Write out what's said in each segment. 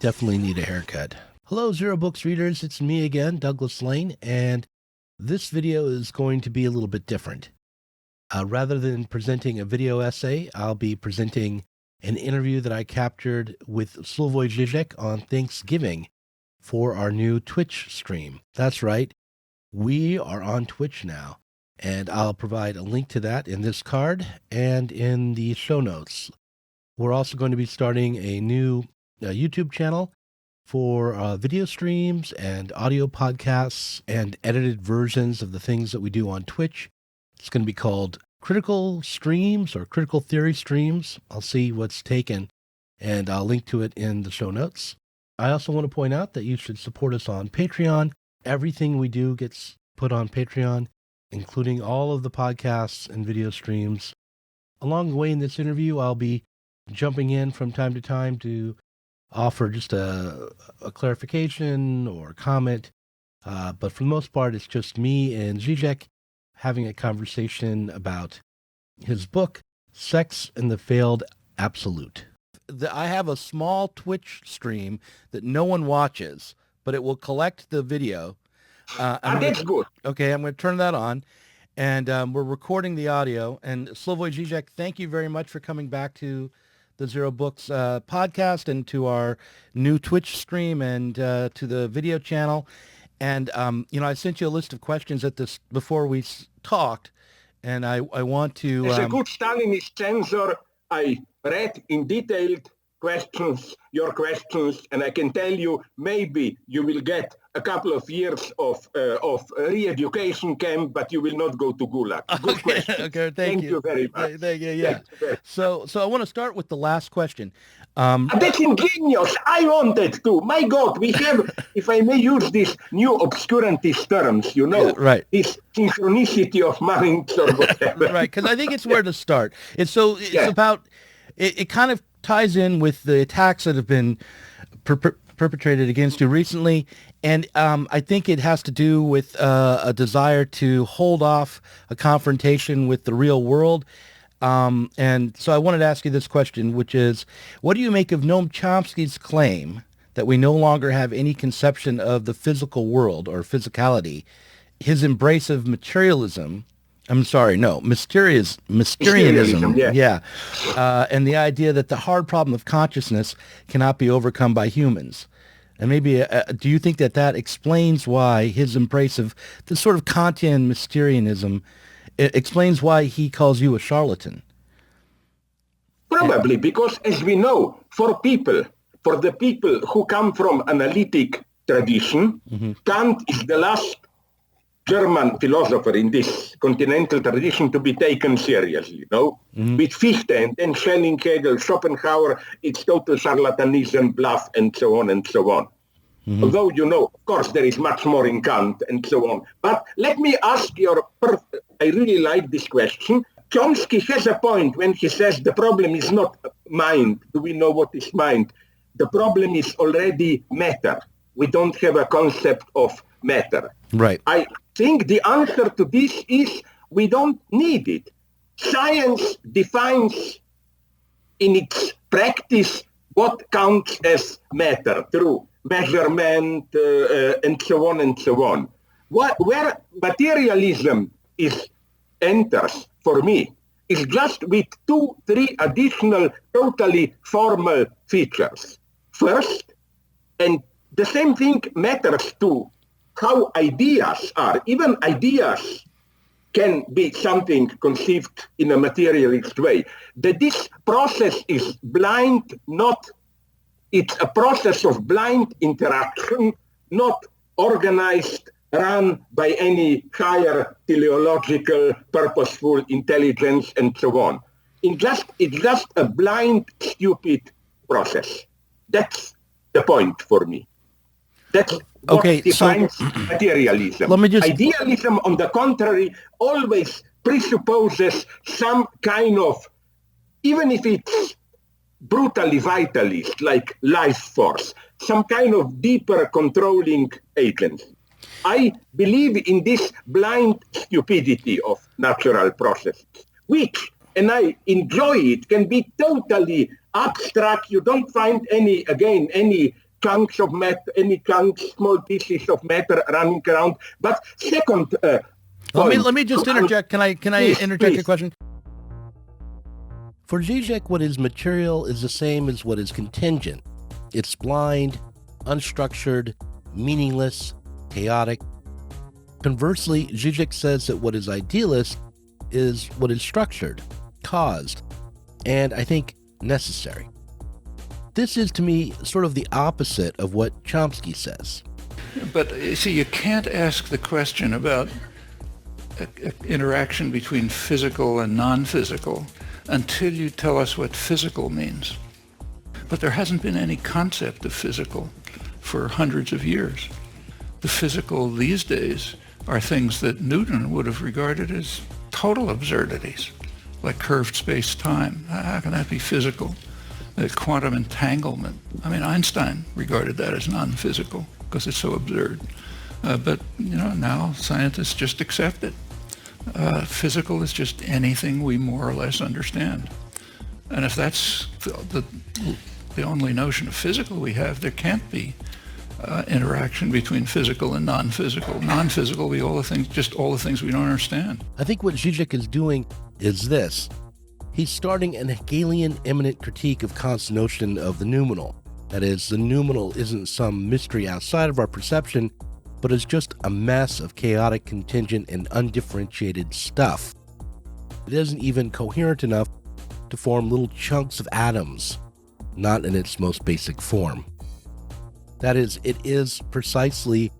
definitely need a haircut. Hello, Zero Books readers. It's me again, Douglas Lain, and this video is going to be a little bit different. Rather than presenting a video essay, I'll be presenting an interview that I captured with Slavoj Zizek on Thanksgiving for our new Twitch stream. That's right. We are on Twitch now, and I'll provide a link to that in this card and in the show notes. We're also going to be starting a new YouTube channel for video streams and audio podcasts and edited versions of the things that we do on Twitch. It's going to be called Critical Streams or Critical Theory Streams. I'll see what's taken, and I'll link to it in the show notes. I also want to point out that you should support us on Patreon. Everything we do gets put on Patreon, including all of the podcasts and video streams. Along the way in this interview, I'll be jumping in from time to time to offer just a clarification or comment. But for the most part, it's just me and Zizek having a conversation about his book, Sex and the Failed Absolute. I have a small Twitch stream that no one watches, but it will collect the video. That's good. Okay, I'm going to turn that on. And we're recording the audio. And Slavoj Zizek, thank you very much for coming back to the Zero Books podcast and to our new Twitch stream and to the video channel. And, I sent you a list of questions at this before we talked, and I want to... As a good Stalinist censor, I read in detailed your questions, and I can tell you maybe you will get a couple of years of re-education camp, but you will not go to Gulag. Good question. Okay, thank you very much. Thank you, yeah. So I want to start with the last question. That's ingenious. I wanted to. My God, we have, if I may use these new obscurantist terms, right. This synchronicity of minds or whatever. Right, because I think it's where to start. It's about, it kind of ties in with the attacks that have been perpetrated against you recently, and I think it has to do with a desire to hold off a confrontation with the real world. And so I wanted to ask you this question, which is, what do you make of Noam Chomsky's claim that we no longer have any conception of the physical world or physicality, his embrace of Mysterianism, and the idea that the hard problem of consciousness cannot be overcome by humans? And maybe, do you think that explains why his embrace of the sort of Kantian Mysterianism explains why he calls you a charlatan? Probably, because as we know, for the people who come from analytic tradition, Kant is the last German philosopher in this continental tradition to be taken seriously, With Fichte and then Schelling, Hegel, Schopenhauer, it's total charlatanism, bluff, and so on and so on. Although, of course, there is much more in Kant and so on. But let me ask I really like this question. Chomsky has a point when he says the problem is not mind. Do we know what is mind? The problem is already matter. We don't have a concept of matter. Right. I think the answer to this is we don't need it. Science defines in its practice what counts as matter through measurement and so on and so on. Where materialism enters for me is just with 2-3 additional totally formal features. First, and the same thing matters to how ideas are. Even ideas can be something conceived in a materialist way. That this process is blind, it's a process of blind interaction, not organized, run by any higher teleological, purposeful intelligence, and so on. It's just a blind, stupid process. That's the point for me. That's what defines materialism. Idealism, on the contrary, always presupposes some kind of, even if it's brutally vitalist, like life force, some kind of deeper controlling agency. I believe in this blind stupidity of natural processes, which, and I enjoy it, can be totally abstract. You don't find any chunks of matter, any chunks, small pieces of matter running around. But second point. Let me just interject. Can I interject please. a question? For Zizek, what is material is the same as what is contingent. It's blind, unstructured, meaningless, chaotic. Conversely, Zizek says that what is idealist is what is structured, caused, and I think necessary. This is, to me, sort of the opposite of what Chomsky says. But you see, you can't ask the question about interaction between physical and non-physical until you tell us what physical means. But there hasn't been any concept of physical for hundreds of years. The physical these days are things that Newton would have regarded as total absurdities, like curved space-time. How can that be physical? Quantum entanglement. I mean, Einstein regarded that as non-physical because it's so absurd. But now scientists just accept it. Physical is just anything we more or less understand. And if that's the only notion of physical we have, there can't be interaction between physical and non-physical. Non-physical will be all the things we don't understand. I think what Zizek is doing is this. He's starting an Hegelian immanent critique of Kant's notion of the noumenal. That is, the noumenal isn't some mystery outside of our perception, but is just a mess of chaotic, contingent, and undifferentiated stuff. It isn't even coherent enough to form little chunks of atoms, not in its most basic form. That is, it is precisely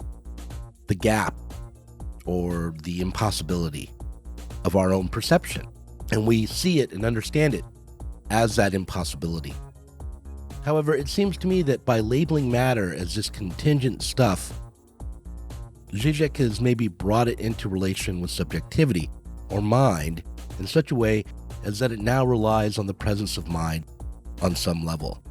the gap or the impossibility of our own perception, and we see it and understand it as that impossibility. However, it seems to me that by labeling matter as this contingent stuff, Zizek has maybe brought it into relation with subjectivity or mind in such a way as that it now relies on the presence of mind on some level.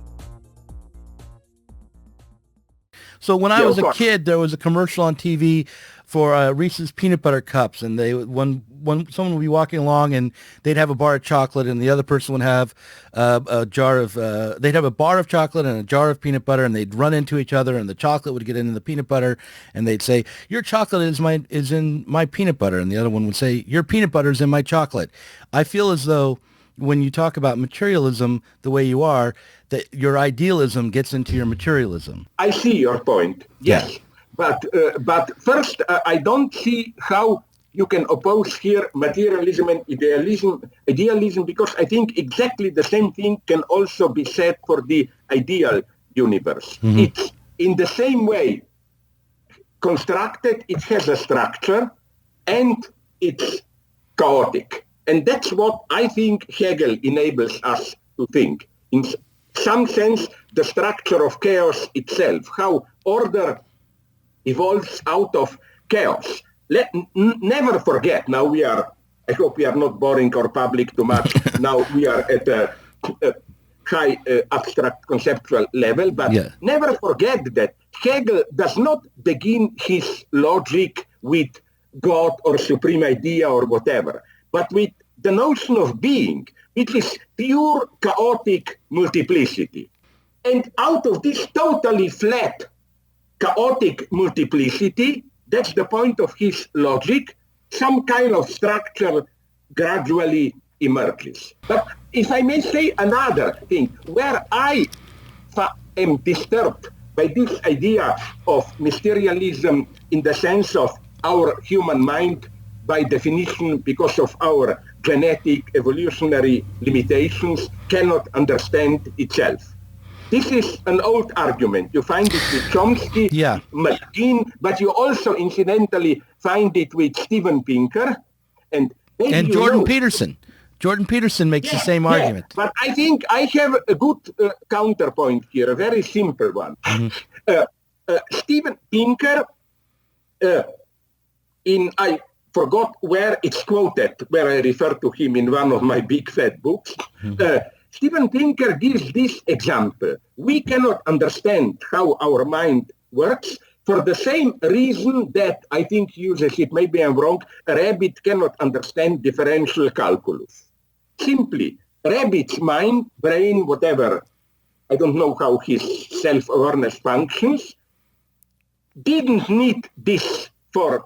So when I was a kid, there was a commercial on TV for Reese's peanut butter cups, and when someone would be walking along and they'd have a bar of chocolate, and the other person would have they'd have a bar of chocolate and a jar of peanut butter, and they'd run into each other, and the chocolate would get into the peanut butter, and they'd say, "Your chocolate is in my peanut butter," and the other one would say, "Your peanut butter is in my chocolate." I feel as though when you talk about materialism the way you are, that your idealism gets into your materialism. I see your point. Yes. Yeah. But first, I don't see how you can oppose here materialism and idealism, because I think exactly the same thing can also be said for the ideal universe. Mm-hmm. It's in the same way constructed, it has a structure, and it's chaotic. And that's what I think Hegel enables us to think. In some sense, the structure of chaos itself, how order evolves out of chaos. Never forget, now I hope we are not boring our public too much. Now we are at a high abstract conceptual level, but never forget that Hegel does not begin his logic with God or supreme idea or whatever, but with the notion of being, which is pure chaotic multiplicity. And out of this totally flat chaotic multiplicity, that's the point of his logic, some kind of structure gradually emerges. But if I may say another thing, where I am disturbed by this idea of mysterialism in the sense of our human mind, by definition, because of our genetic evolutionary limitations, cannot understand itself. This is an old argument. You find it with Chomsky, Malkin, but you also incidentally find it with Steven Pinker and Jordan Peterson. Jordan Peterson makes the same argument. But I think I have a good counterpoint here, a very simple one. Mm-hmm. Steven Pinker, I forgot where it's quoted, where I refer to him in one of my big fat books. Mm-hmm. Steven Pinker gives this example. We cannot understand how our mind works for the same reason that I think he uses it, maybe I'm wrong, a rabbit cannot understand differential calculus. Simply, rabbit's mind, brain, whatever I don't know how his self-awareness functions, didn't need this for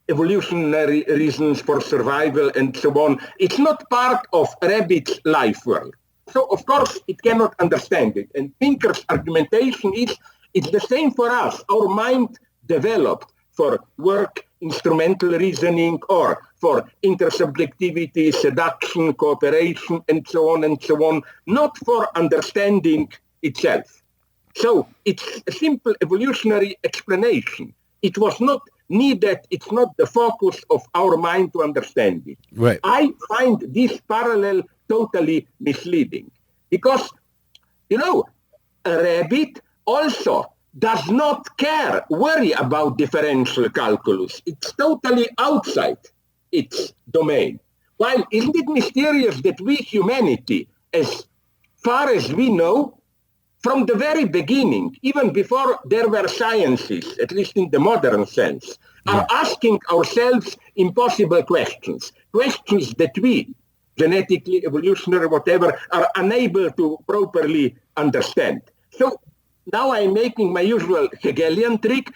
evolutionary reasons, for survival and so on. It's not part of rabbit's life world. So, of course, it cannot understand it. And Pinker's argumentation is, it's the same for us. Our mind developed for work, instrumental reasoning, or for intersubjectivity, seduction, cooperation, and so on, not for understanding itself. So it's a simple evolutionary explanation. It was not needed, it's not the focus of our mind to understand it. Right. I find this parallel totally misleading because, a rabbit also does not worry about differential calculus. It's totally outside its domain. While isn't it mysterious that we, humanity, as far as we know, from the very beginning, even before there were sciences, at least in the modern sense, are asking ourselves impossible questions, questions that we, genetically, evolutionary, whatever, are unable to properly understand. So now I'm making my usual Hegelian trick.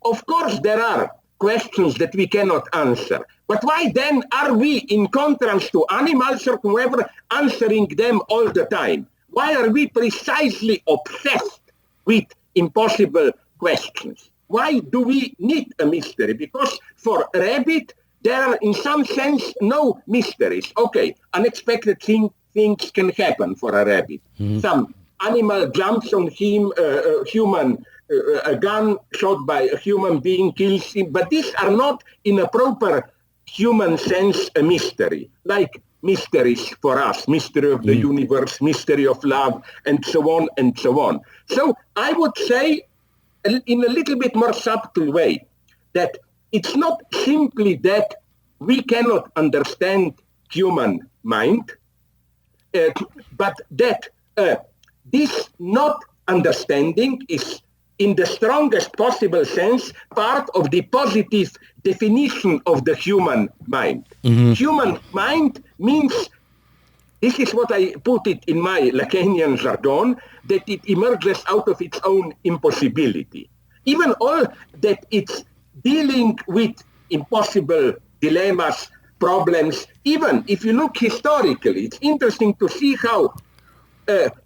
Of course, there are questions that we cannot answer. But why then are we, in contrast to animals or whoever, answering them all the time? Why are we precisely obsessed with impossible questions? Why do we need a mystery? Because for a rabbit, there are in some sense no mysteries. Okay, unexpected things can happen for a rabbit. Mm-hmm. Some animal jumps on him, a gun shot by a human being kills him, but these are not in a proper human sense a mystery, like mysteries for us, mystery of the universe, mystery of love, and so on and so on. So I would say, in a little bit more subtle way, that it's not simply that we cannot understand human mind, but that this not understanding is, in the strongest possible sense, part of the positive definition of the human mind. Mm-hmm. Human mind means, this is what I put it in my Lacanian jargon, that it emerges out of its own impossibility. Even all that it's dealing with impossible dilemmas, problems, even if you look historically, it's interesting to see how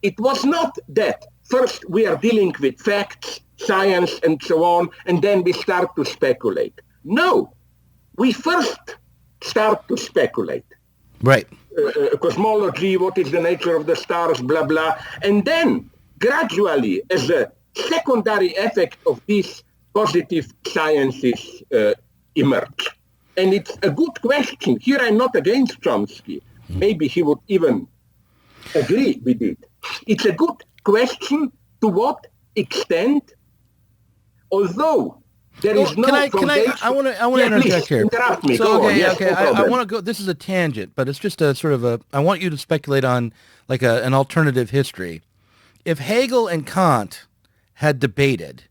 it was not that first we are dealing with facts, science, and so on, and then we start to speculate. No, we first start to speculate. Right. Cosmology, what is the nature of the stars, blah, blah. And then gradually, as a secondary effect of these positive sciences emerge. And it's a good question. Here I'm not against Chomsky. Maybe he would even agree with it. It's a good question to what extent, although there is no foundation. I want to interject here. Interrupt me. So, go on. Yes, okay. I want to go. This is a tangent, but it's just a sort of a. I want you to speculate on like an alternative history. If Hegel and Kant had debated,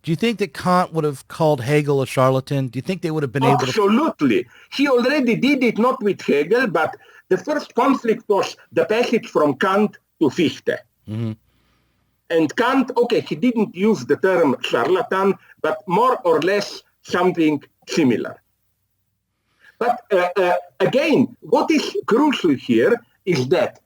do you think that Kant would have called Hegel a charlatan? Do you think they would have been able to? Absolutely. He already did it, not with Hegel, but the first conflict was the passage from Kant to Fichte. Mm-hmm. And Kant, okay, he didn't use the term charlatan, but more or less something similar. But again, what is crucial here is that,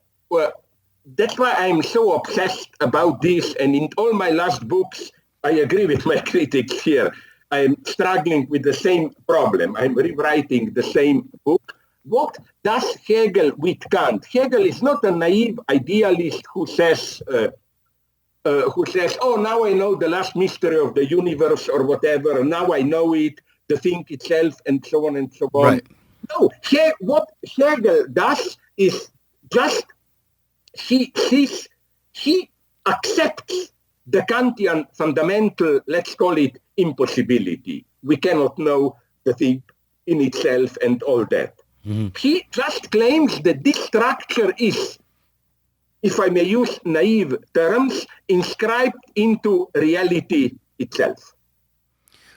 that's why I'm so obsessed about this, and in all my last books, I agree with my critics here. I'm struggling with the same problem. I'm rewriting the same book. What does Hegel with Kant? Hegel is not a naive idealist who says, oh, now I know the last mystery of the universe or whatever, now I know it, the thing itself, and so on and so on. Right. No, what Hegel does is just he accepts the Kantian fundamental, let's call it impossibility. We cannot know the thing in itself and all that. Mm-hmm. He just claims that this structure is, if I may use naive terms, inscribed into reality itself.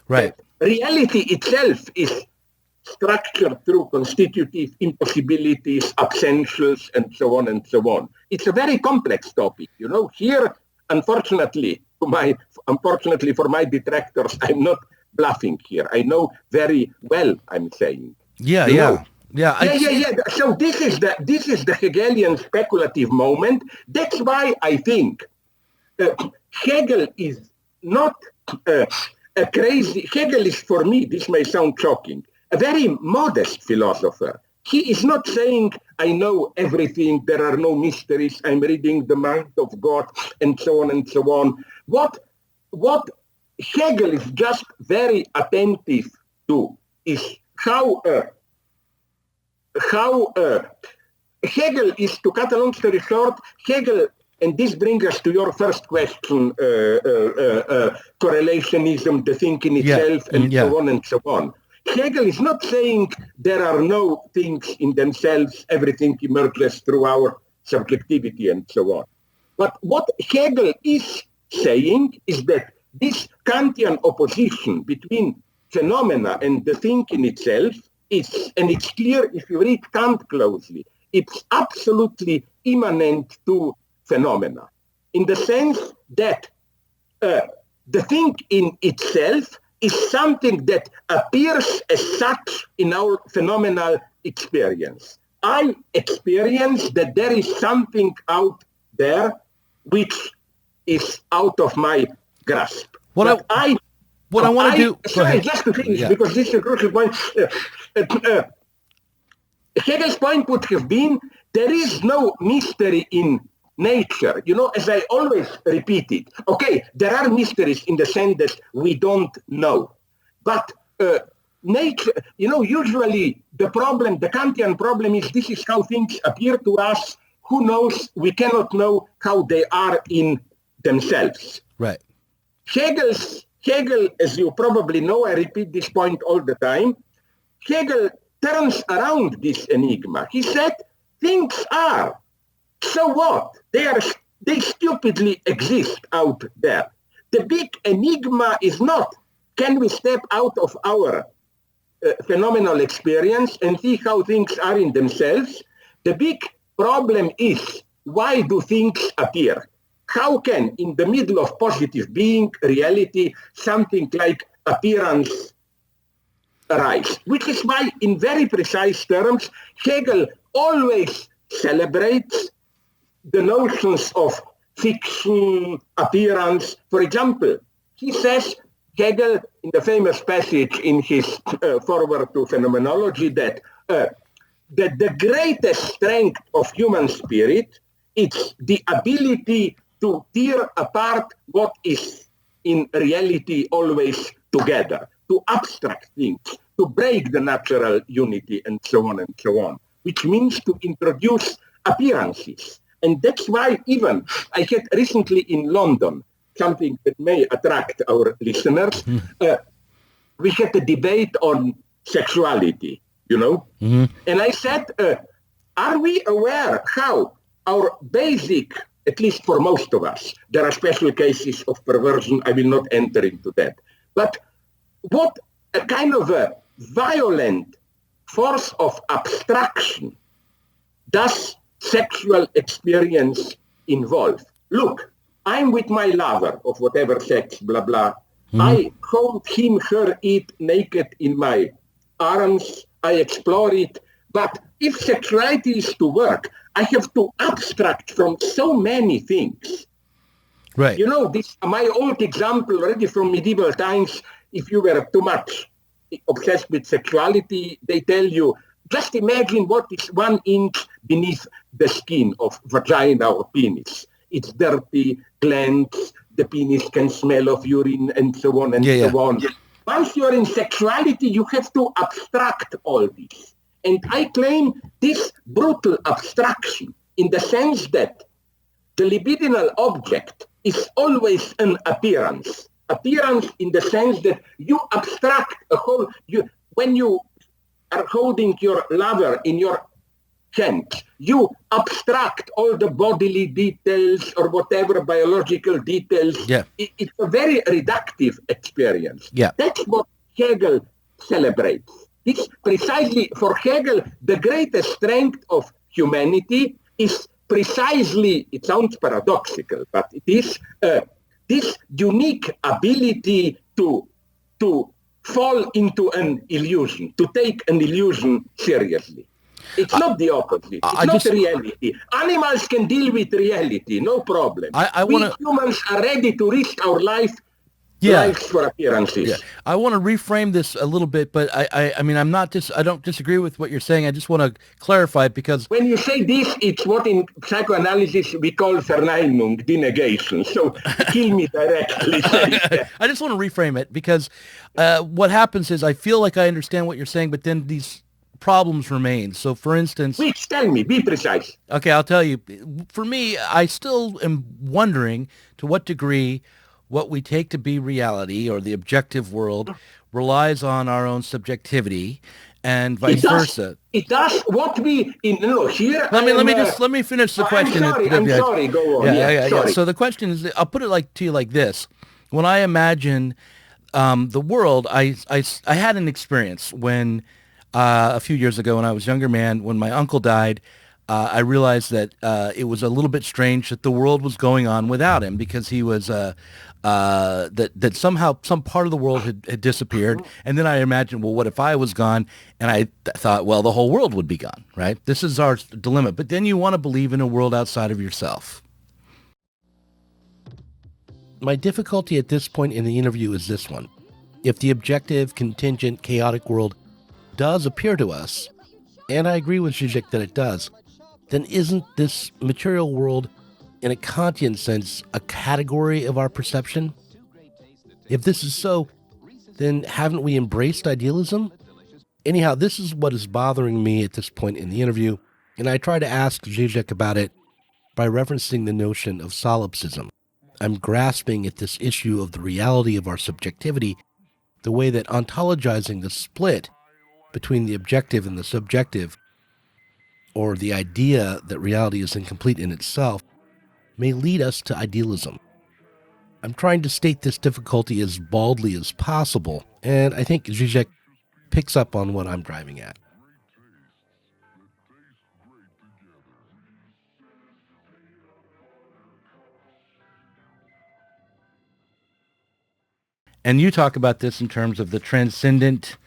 Right. That reality itself is structured through constitutive impossibilities, absentials, and so on and so on. It's a very complex topic. Here unfortunately for my detractors, I'm not bluffing here. I know very well I'm saying. Yeah. So this is the Hegelian speculative moment. That's why I think Hegel is not a crazy. Hegel is, for me, this may sound shocking, a very modest philosopher. He is not saying, I know everything, there are no mysteries, I'm reading the mind of God, and so on and so on. What Hegel is just very attentive to is how Hegel is, to cut a long story short, Hegel, and this brings us to your first question, correlationism, the thinking itself, and so on and so on. Hegel is not saying there are no things in themselves, everything emerges through our subjectivity and so on. But what Hegel is saying is that this Kantian opposition between phenomena and the thinking itself is, and it's clear if you read Kant closely, it's absolutely immanent to phenomena, in the sense that the thing in itself is something that appears as such in our phenomenal experience. I experience that there is something out there which is out of my grasp. What I want to do... Sorry, just to finish, because this is a crucial point. Hegel's point would have been, there is no mystery in nature. You know, as I always repeat it, okay, there are mysteries in the sense that we don't know. But nature, you know, usually the Kantian problem is this is how things appear to us. Who knows? We cannot know how they are in themselves. Right. Hegel, as you probably know, I repeat this point all the time, Hegel turns around this enigma. He said, things are. So what? They stupidly exist out there. The big enigma is not, can we step out of our phenomenal experience and see how things are in themselves? The big problem is, why do things appear? How can, in the middle of positive being, reality, something like appearance arise? Which is why, in very precise terms, Hegel always celebrates the notions of fiction, appearance. For example, he says, Hegel, in the famous passage in his foreword to phenomenology, that the greatest strength of human spirit is the ability to tear apart what is in reality always together, to abstract things, to break the natural unity, and so on, which means to introduce appearances. And that's why even I had recently in London, something that may attract our listeners, we had a debate on sexuality, you know? Mm-hmm. And I said, are we aware how our basic, at least for most of us, there are special cases of perversion, I will not enter into that. But what a kind of a violent force of abstraction does sexual experience involve? Look, I'm with my lover of whatever sex, blah, blah. Mm-hmm. I hold him, her, it naked in my arms. I explore it. But if sexuality is to work, I have to abstract from so many things. Right. You know, this my old example already from medieval times, if you were too much obsessed with sexuality, they tell you, just imagine what is 1 inch beneath the skin of vagina or penis. It's dirty, glands, the penis can smell of urine, and so on and so on. Yeah. Once you're in sexuality, you have to abstract all this. And I claim this brutal abstraction in the sense that the libidinal object is always an appearance. Appearance in the sense that you abstract a whole... when you are holding your lover in your hand, you abstract all the bodily details or whatever biological details. Yeah. It's a very reductive experience. Yeah. That's what Hegel celebrates. It's precisely for Hegel, the greatest strength of humanity is precisely, it sounds paradoxical, but it is this unique ability to fall into an illusion, to take an illusion seriously. It's not the opposite. It's not reality. Animals can deal with reality, no problem. We humans are ready to risk our lives for appearances. Yeah. I want to reframe this a little bit, but I mean, I don't disagree with what you're saying. I just want to clarify it because when you say this, it's what in psychoanalysis we call Verneinung, denegation. So kill me directly. I just want to reframe it because what happens is I feel like I understand what you're saying, but then these problems remain. So for instance, which tell me, be precise. Okay, I'll tell you. For me, I still am wondering to what degree what we take to be reality or the objective world relies on our own subjectivity and vice versa. It does what we here. Let me finish the question. I'm sorry. Go on. Yeah. So the question is, I'll put it to you like this: when I imagine the world, I had an experience when a few years ago when I was a younger man, when my uncle died. I realized that it was a little bit strange that the world was going on without him because he was that somehow some part of the world had disappeared. And then I imagined, well, what if I was gone? And I thought, well, the whole world would be gone, right? This is our dilemma. But then you want to believe in a world outside of yourself. My difficulty at this point in the interview is this one. If the objective, contingent, chaotic world does appear to us, and I agree with Zizek that it does, then isn't this material world, in a Kantian sense, a category of our perception? If this is so, then haven't we embraced idealism? Anyhow, this is what is bothering me at this point in the interview, and I try to ask Zizek about it by referencing the notion of solipsism. I'm grasping at this issue of the reality of our subjectivity, the way that ontologizing the split between the objective and the subjective, or the idea that reality is incomplete in itself, may lead us to idealism. I'm trying to state this difficulty as baldly as possible, and I think Zizek picks up on what I'm driving at. And you talk about this in terms of the transcendent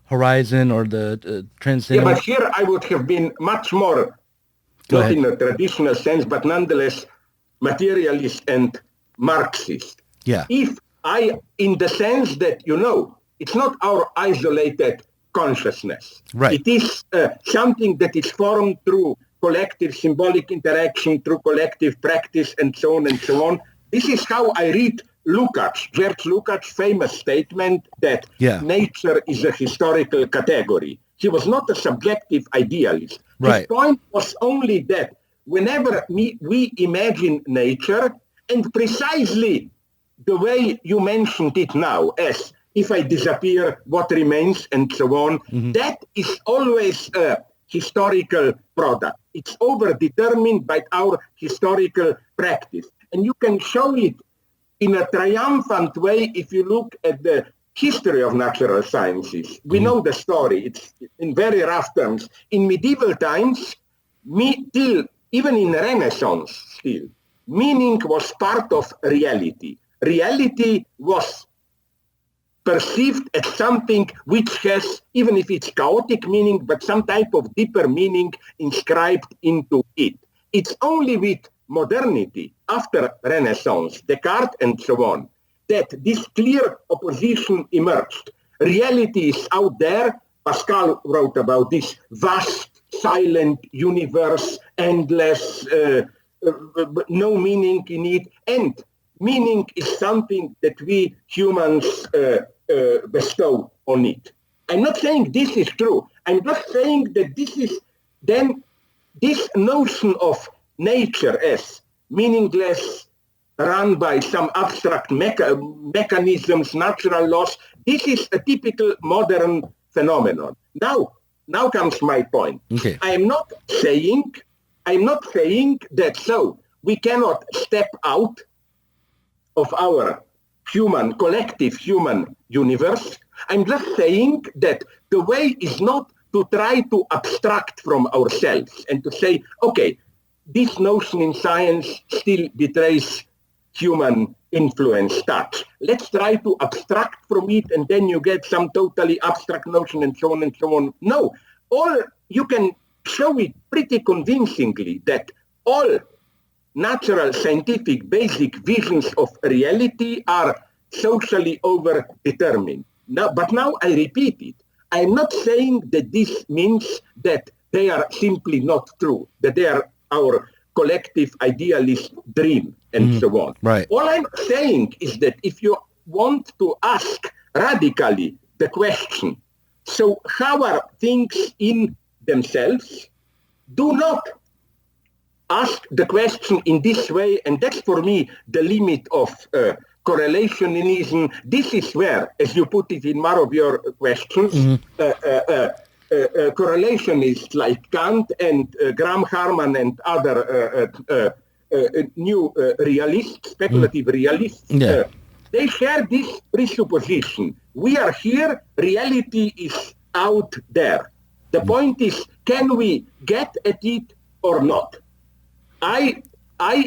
horizon or the transcendent... Yeah, but here I would have been much more, not in a traditional sense, but nonetheless materialist and Marxist. Yeah. If in the sense that, it's not our isolated consciousness. Right. It is something that is formed through collective symbolic interaction, through collective practice, and so on and so on. This is how I read George Lukács' famous statement that nature is a historical category. He was not a subjective idealist. Right. His point was only that whenever we imagine nature, and precisely the way you mentioned it now, as if I disappear, what remains, and so on, that is always a historical product. It's overdetermined by our historical practice. And you can show it in a triumphant way if you look at the history of natural sciences. We know the story. It's in very rough terms. In medieval times, even in Renaissance still, meaning was part of reality. Reality was perceived as something which has, even if it's chaotic meaning, but some type of deeper meaning inscribed into it. It's only with modernity, after Renaissance, Descartes and so on, that this clear opposition emerged. Reality is out there. Pascal wrote about this vast, silent universe, endless, no meaning in it. And meaning is something that we humans bestow on it. I'm not saying this is true. I'm just saying that this is then this notion of nature as meaningless, run by some abstract mechanisms, natural laws. This is a typical modern phenomenon. Now comes my point. Okay. I'm not saying that so we cannot step out of our collective human universe. I'm just saying that the way is not to try to abstract from ourselves and to say, okay, this notion in science still betrays human influence touch. Let's try to abstract from it, and then you get some totally abstract notion and so on and so on. No, you can show it pretty convincingly that all natural scientific basic visions of reality are socially overdetermined. But now I repeat it. I'm not saying that this means that they are simply not true, that they are our collective idealist dream and so on. Right. All I'm saying is that if you want to ask radically the question, so how are things in themselves? Do not ask the question in this way, and that's for me the limit of correlationism. This is where, as you put it in one of your questions, correlationists like Kant and Graham Harman and other new realists, speculative realists, they share this presupposition. We are here, reality is out there. The point is, can we get at it or not? I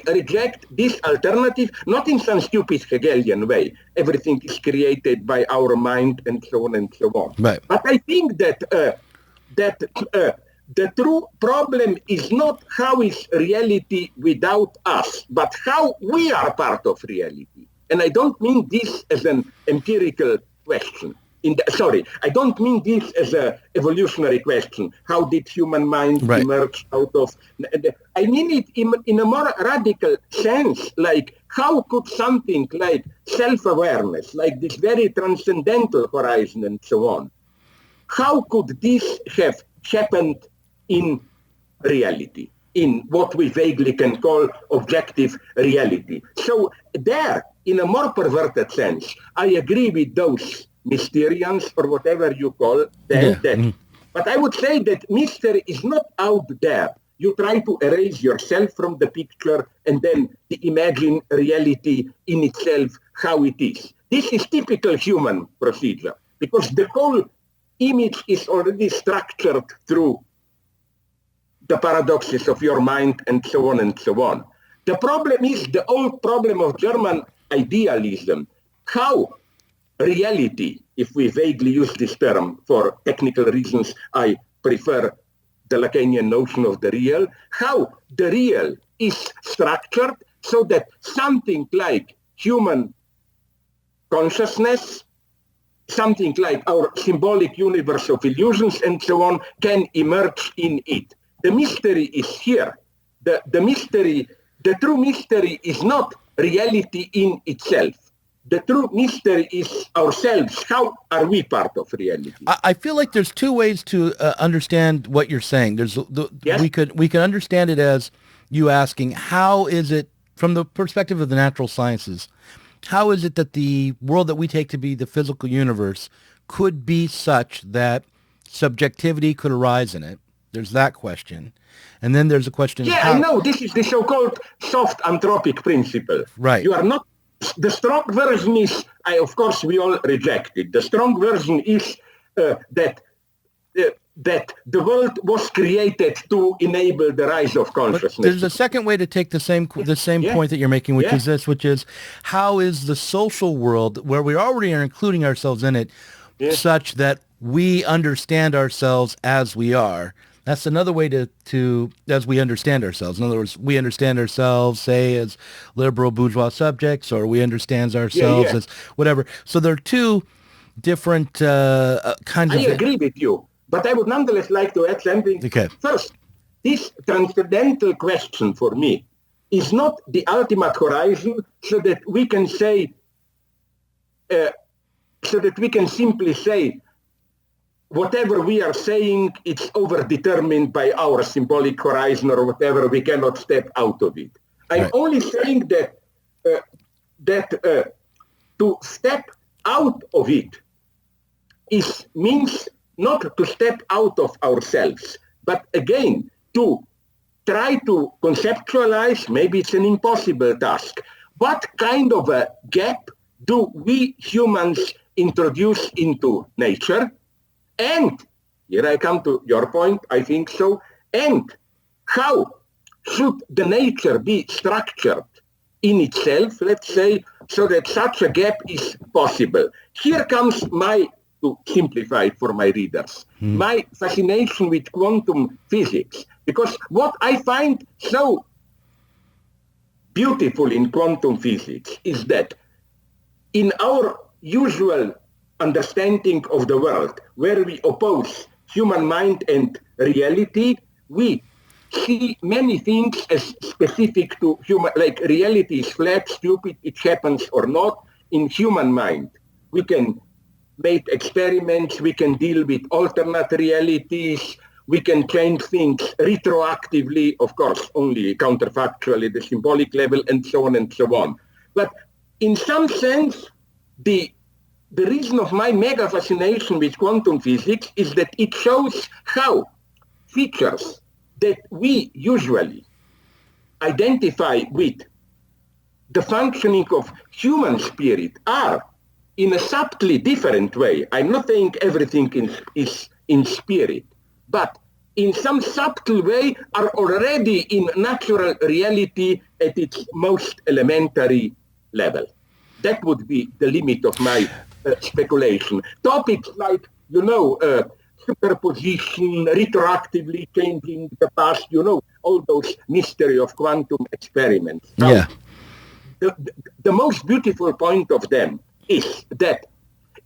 reject this alternative, not in some stupid Hegelian way. Everything is created by our mind and so on and so on. Right. But I think that the true problem is not how is reality without us, but how we are part of reality. And I don't mean this as an empirical question. I don't mean this as an evolutionary question. How did human mind emerge out of... I mean it in a more radical sense, like how could something like self-awareness, like this very transcendental horizon and so on, how could this have happened in reality, in what we vaguely can call objective reality? So there, in a more perverted sense, I agree with those Mysterians or whatever you call them. But I would say that mystery is not out there. You try to erase yourself from the picture and then imagine reality in itself, how it is. This is typical human procedure because the whole image is already structured through the paradoxes of your mind and so on and so on. The problem is the old problem of German idealism. How reality, if we vaguely use this term for technical reasons, I prefer the Lacanian notion of the real, how the real is structured so that something like human consciousness, something like our symbolic universe of illusions and so on can emerge in it. The mystery is here. The true mystery is not reality in itself. The true mystery is ourselves. How are we part of reality? I feel like there's two ways to understand what you're saying. We could understand it as you asking, how is it, from the perspective of the natural sciences, how is it that the world that we take to be the physical universe could be such that subjectivity could arise in it? There's that question. And then there's a question. I know. This is the so-called soft anthropic principle. Right. You are not... The strong version is, of course, we all reject it. The strong version is that the world was created to enable the rise of consciousness. But there's a second way to take the same point that you're making, which is this, which is how is the social world, where we already are including ourselves in it, such that we understand ourselves as we are. That's another way to as we understand ourselves. In other words, we understand ourselves, say, as liberal bourgeois subjects, or we understand ourselves as whatever. So there are two different kinds of... I agree with you, but I would nonetheless like to add something. Okay. First, this transcendental question for me is not the ultimate horizon so that we can say, so that we can simply say, whatever we are saying, it's overdetermined by our symbolic horizon or whatever, we cannot step out of it. I'm only saying that to step out of it means not to step out of ourselves, but again, to try to conceptualize, maybe it's an impossible task, what kind of a gap do we humans introduce into nature? And, here I come to your point, I think so, and how should the nature be structured in itself, let's say, so that such a gap is possible? Here comes to simplify it for my readers, my fascination with quantum physics. Because what I find so beautiful in quantum physics is that in our usual understanding of the world, where we oppose human mind and reality, we see many things as specific to human, like reality is flat, stupid, it happens or not. In human mind, we can make experiments, we can deal with alternate realities, we can change things retroactively, of course, only counterfactually, the symbolic level, and so on and so on. But in some sense, the reason of my mega fascination with quantum physics is that it shows how features that we usually identify with the functioning of human spirit are in a subtly different way. I'm not saying everything is in spirit, but in some subtle way are already in natural reality at its most elementary level. That would be the limit of my speculation. Topics like, superposition, retroactively changing the past, all those mystery of quantum experiments. Yeah. The most beautiful point of them is that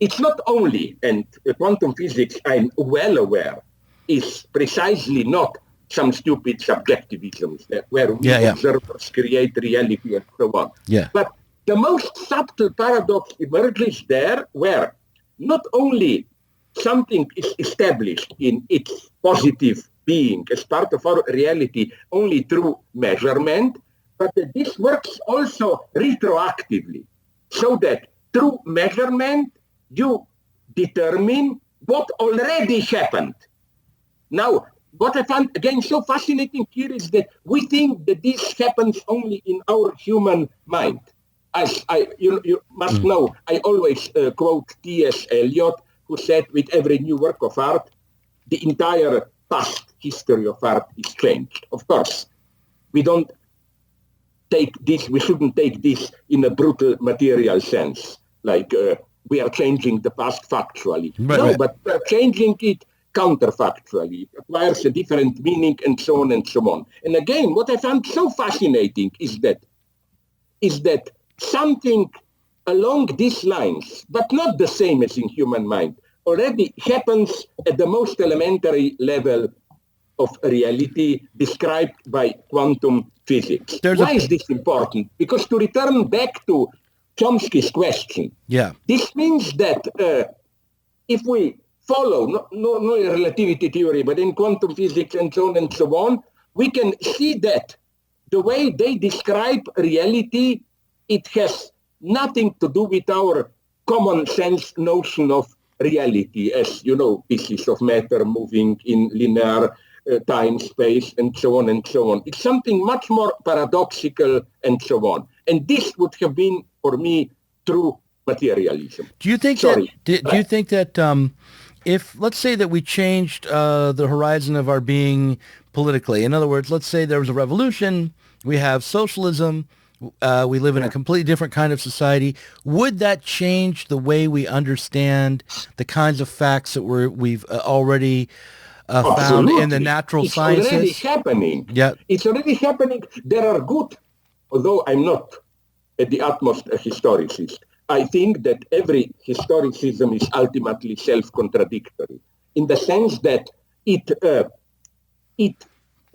it's not only, and quantum physics, I'm well aware, is precisely not some stupid subjectivism where we observers create reality and so on. Yeah. But the most subtle paradox emerges there, where not only something is established in its positive being as part of our reality only through measurement, but that this works also retroactively, so that through measurement you determine what already happened. Now, what I find again so fascinating here is that we think that this happens only in our human mind. As you must know, I always quote T.S. Eliot, who said, with every new work of art, the entire past history of art is changed. Of course, we shouldn't take this in a brutal material sense, like we are changing the past factually. But we're changing it counterfactually. It acquires a different meaning and so on and so on. And again, what I found so fascinating is that something along these lines, but not the same as in human mind, already happens at the most elementary level of reality described by quantum physics. Why is this important? Because to return back to Chomsky's question, this means that if we follow, no relativity theory, but in quantum physics and so on, we can see that the way they describe reality, it has nothing to do with our common sense notion of reality as, pieces of matter moving in linear time, space, and so on and so on. It's something much more paradoxical and so on. And this would have been, for me, true materialism. Do you think that if, let's say that we changed the horizon of our being politically, in other words, let's say there was a revolution, we have socialism, we live in a completely different kind of society, would that change the way we understand the kinds of facts that we've already found in the natural sciences? It's already happening. Yeah. It's already happening. There are good, although I'm not at the utmost a historicist, I think that every historicism is ultimately self-contradictory in the sense that it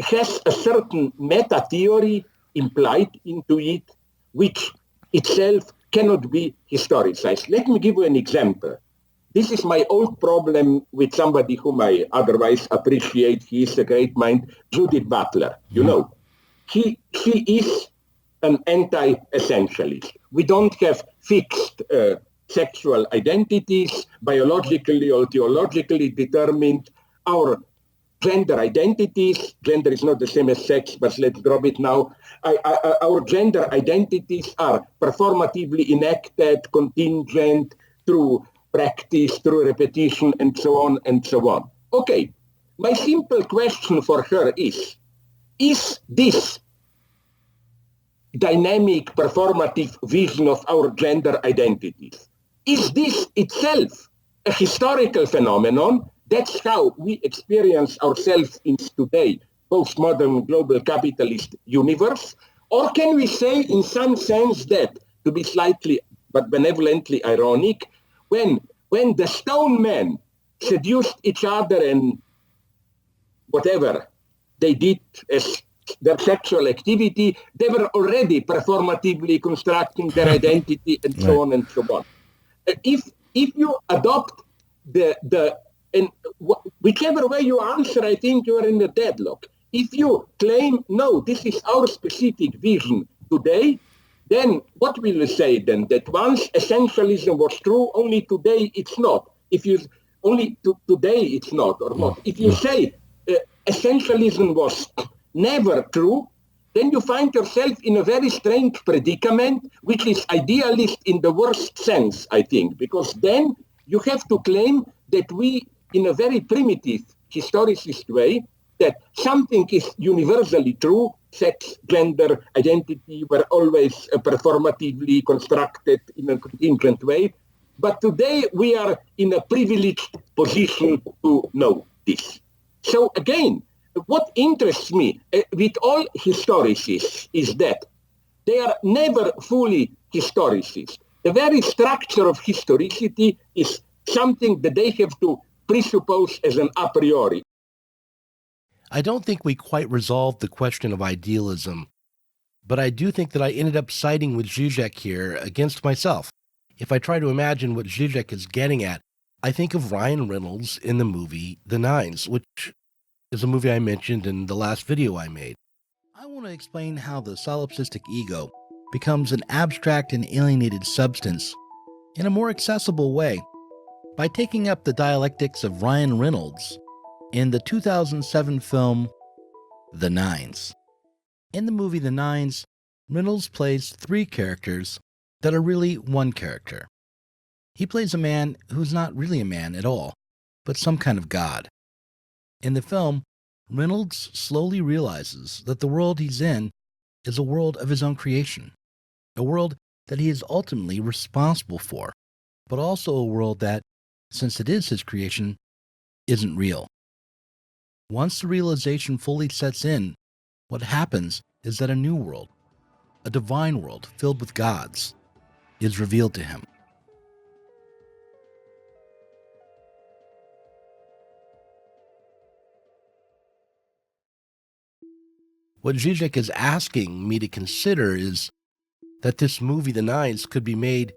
has a certain meta-theory implied into it, which itself cannot be historicized. Let me give you an example. This is my old problem with somebody whom I otherwise appreciate. He is a great mind, Judith Butler. He is an anti-essentialist. We don't have fixed sexual identities, biologically or theologically determined. Our gender identities, gender is not the same as sex, but let's drop it now. Our gender identities are performatively enacted, contingent, through practice, through repetition, and so on and so on. Okay, my simple question for her is this dynamic performative vision of our gender identities. Is this itself a historical phenomenon? That's how we experience ourselves in today, postmodern global capitalist universe? Or can we say in some sense that, to be slightly but benevolently ironic, when the stone men seduced each other and whatever they did as their sexual activity, they were already performatively constructing their identity and so on and so on. If you adopt whichever way you answer, I think you are in a deadlock. If you claim, no, this is our specific vision today, then what will you say then? That once essentialism was true, only today it's not. If you today it's not or not. If you say essentialism was never true, then you find yourself in a very strange predicament, which is idealist in the worst sense, I think, because then you have to claim that we, in a very primitive historicist way, that something is universally true, sex, gender, identity were always performatively constructed in a contingent way, but today we are in a privileged position to know this. So again, what interests me with all historicists is that they are never fully historicists. The very structure of historicity is something that they have to presuppose as an a priori. I don't think we quite resolved the question of idealism, but I do think that I ended up siding with Zizek here against myself. If I try to imagine what Zizek is getting at, I think of Ryan Reynolds in the movie The Nines, which is a movie I mentioned in the last video I made. I want to explain how the solipsistic ego becomes an abstract and alienated substance in a more accessible way by taking up the dialectics of Ryan Reynolds in the 2007 film The Nines. In the movie The Nines, Reynolds plays three characters that are really one character. He plays a man who's not really a man at all, but some kind of god. In the film, Reynolds slowly realizes that the world he's in is a world of his own creation, a world that he is ultimately responsible for, but also a world that, since it is his creation, isn't real. Once the realization fully sets in, what happens is that a new world, a divine world filled with gods, is revealed to him. What Zizek is asking me to consider is that this movie, The Nines, could be made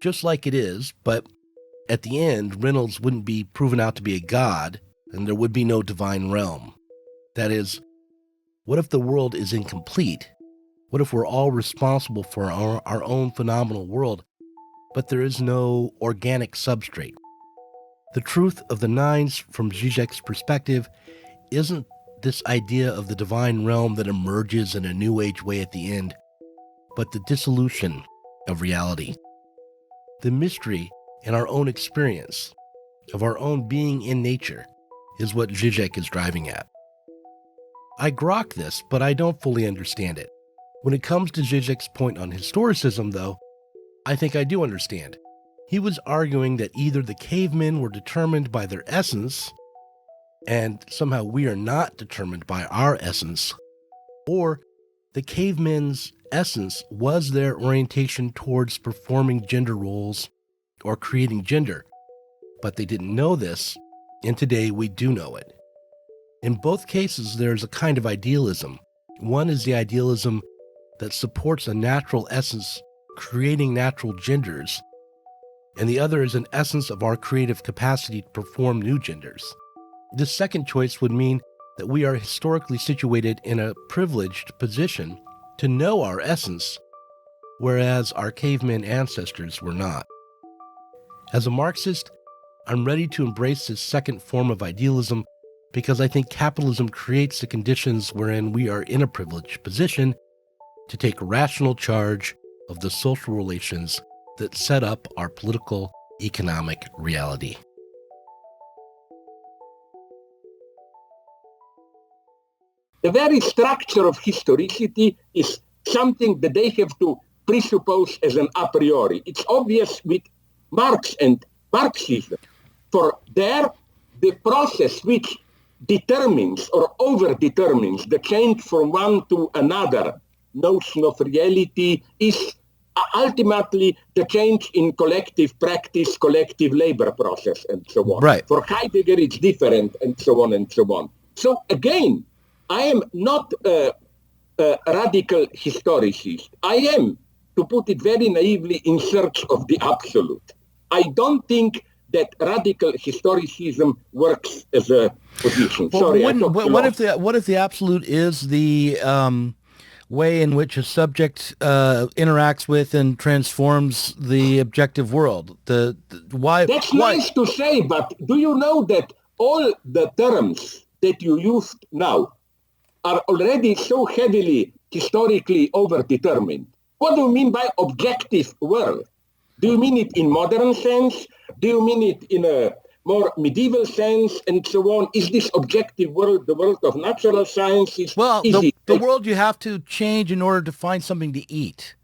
just like it is, but at the end, Reynolds wouldn't be proven out to be a god, and there would be no divine realm. That is, what if the world is incomplete? What if we're all responsible for our own phenomenal world, but there is no organic substrate? The truth of The Nines, from Zizek's perspective, isn't this idea of the divine realm that emerges in a new age way at the end, but the dissolution of reality. The mystery in our own experience, of our own being in nature, is what Zizek is driving at. I grok this, but I don't fully understand it. When it comes to Zizek's point on historicism, though, I think I do understand. He was arguing that either the cavemen were determined by their essence, and somehow we are not determined by our essence, or the cavemen's essence was their orientation towards performing gender roles or creating gender, but they didn't know this, and today we do know it. In both cases, there's a kind of idealism. One is the idealism that supports a natural essence creating natural genders, and the other is an essence of our creative capacity to perform new genders. This second choice would mean that we are historically situated in a privileged position to know our essence, whereas our caveman ancestors were not. As a Marxist, I'm ready to embrace this second form of idealism because I think capitalism creates the conditions wherein we are in a privileged position to take rational charge of the social relations that set up our political, economic reality. The very structure of historicity is something that they have to presuppose as an a priori. It's obvious with Marx and Marxism. For there, the process which determines or over-determines the change from one to another notion of reality is ultimately the change in collective practice, collective labor process, and so on. Right. For Heidegger, it's different, and so on and so on. So again, I am not a radical historicist. I am, to put it very naively, in search of the absolute. I don't think that radical historicism works as a position. Well, Sorry, what if the absolute is the way in which a subject interacts with and transforms the objective world? Why? That's nice to say, but do you know that all the terms that you used now are already so heavily historically overdetermined? What do you mean by objective world? Do you mean it in modern sense? Do you mean it in a more medieval sense, and so on? Is this objective world the world of natural sciences? Well, the world you have to change in order to find something to eat.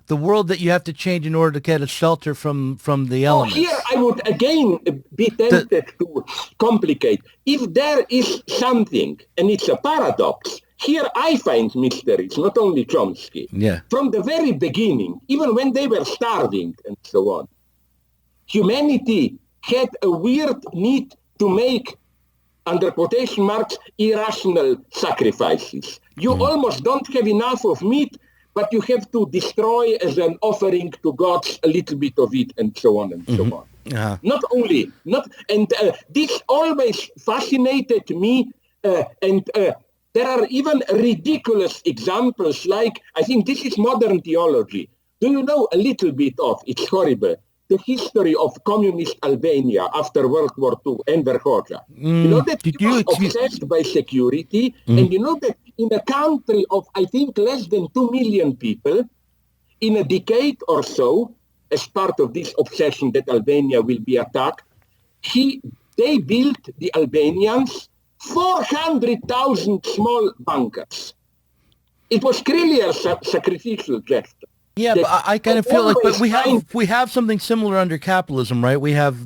The world that you have to change in order to get a shelter from the elements. Here I would again be tempted to complicate. If there is something, and it's a paradox, here I find mysteries, not only Chomsky. Yeah. From the very beginning, even when they were starving and so on, humanity had a weird need to make, under quotation marks, irrational sacrifices. You almost don't have enough of meat, but you have to destroy as an offering to gods a little bit of it, and so on and so on. This always fascinated me, there are even ridiculous examples, like, I think this is modern theology. Do you know a little bit of, it's horrible, the history of communist Albania after World War II and Brakhage? You know that he was obsessed by security, and you know that in a country of, I think, less than 2 million people, in a decade or so, as part of this obsession that Albania will be attacked, they built, the Albanians, 400,000 small bunkers. It was clearly a sacrificial gesture. Yeah, but I kind of feel like, but we have something similar under capitalism, right? We have,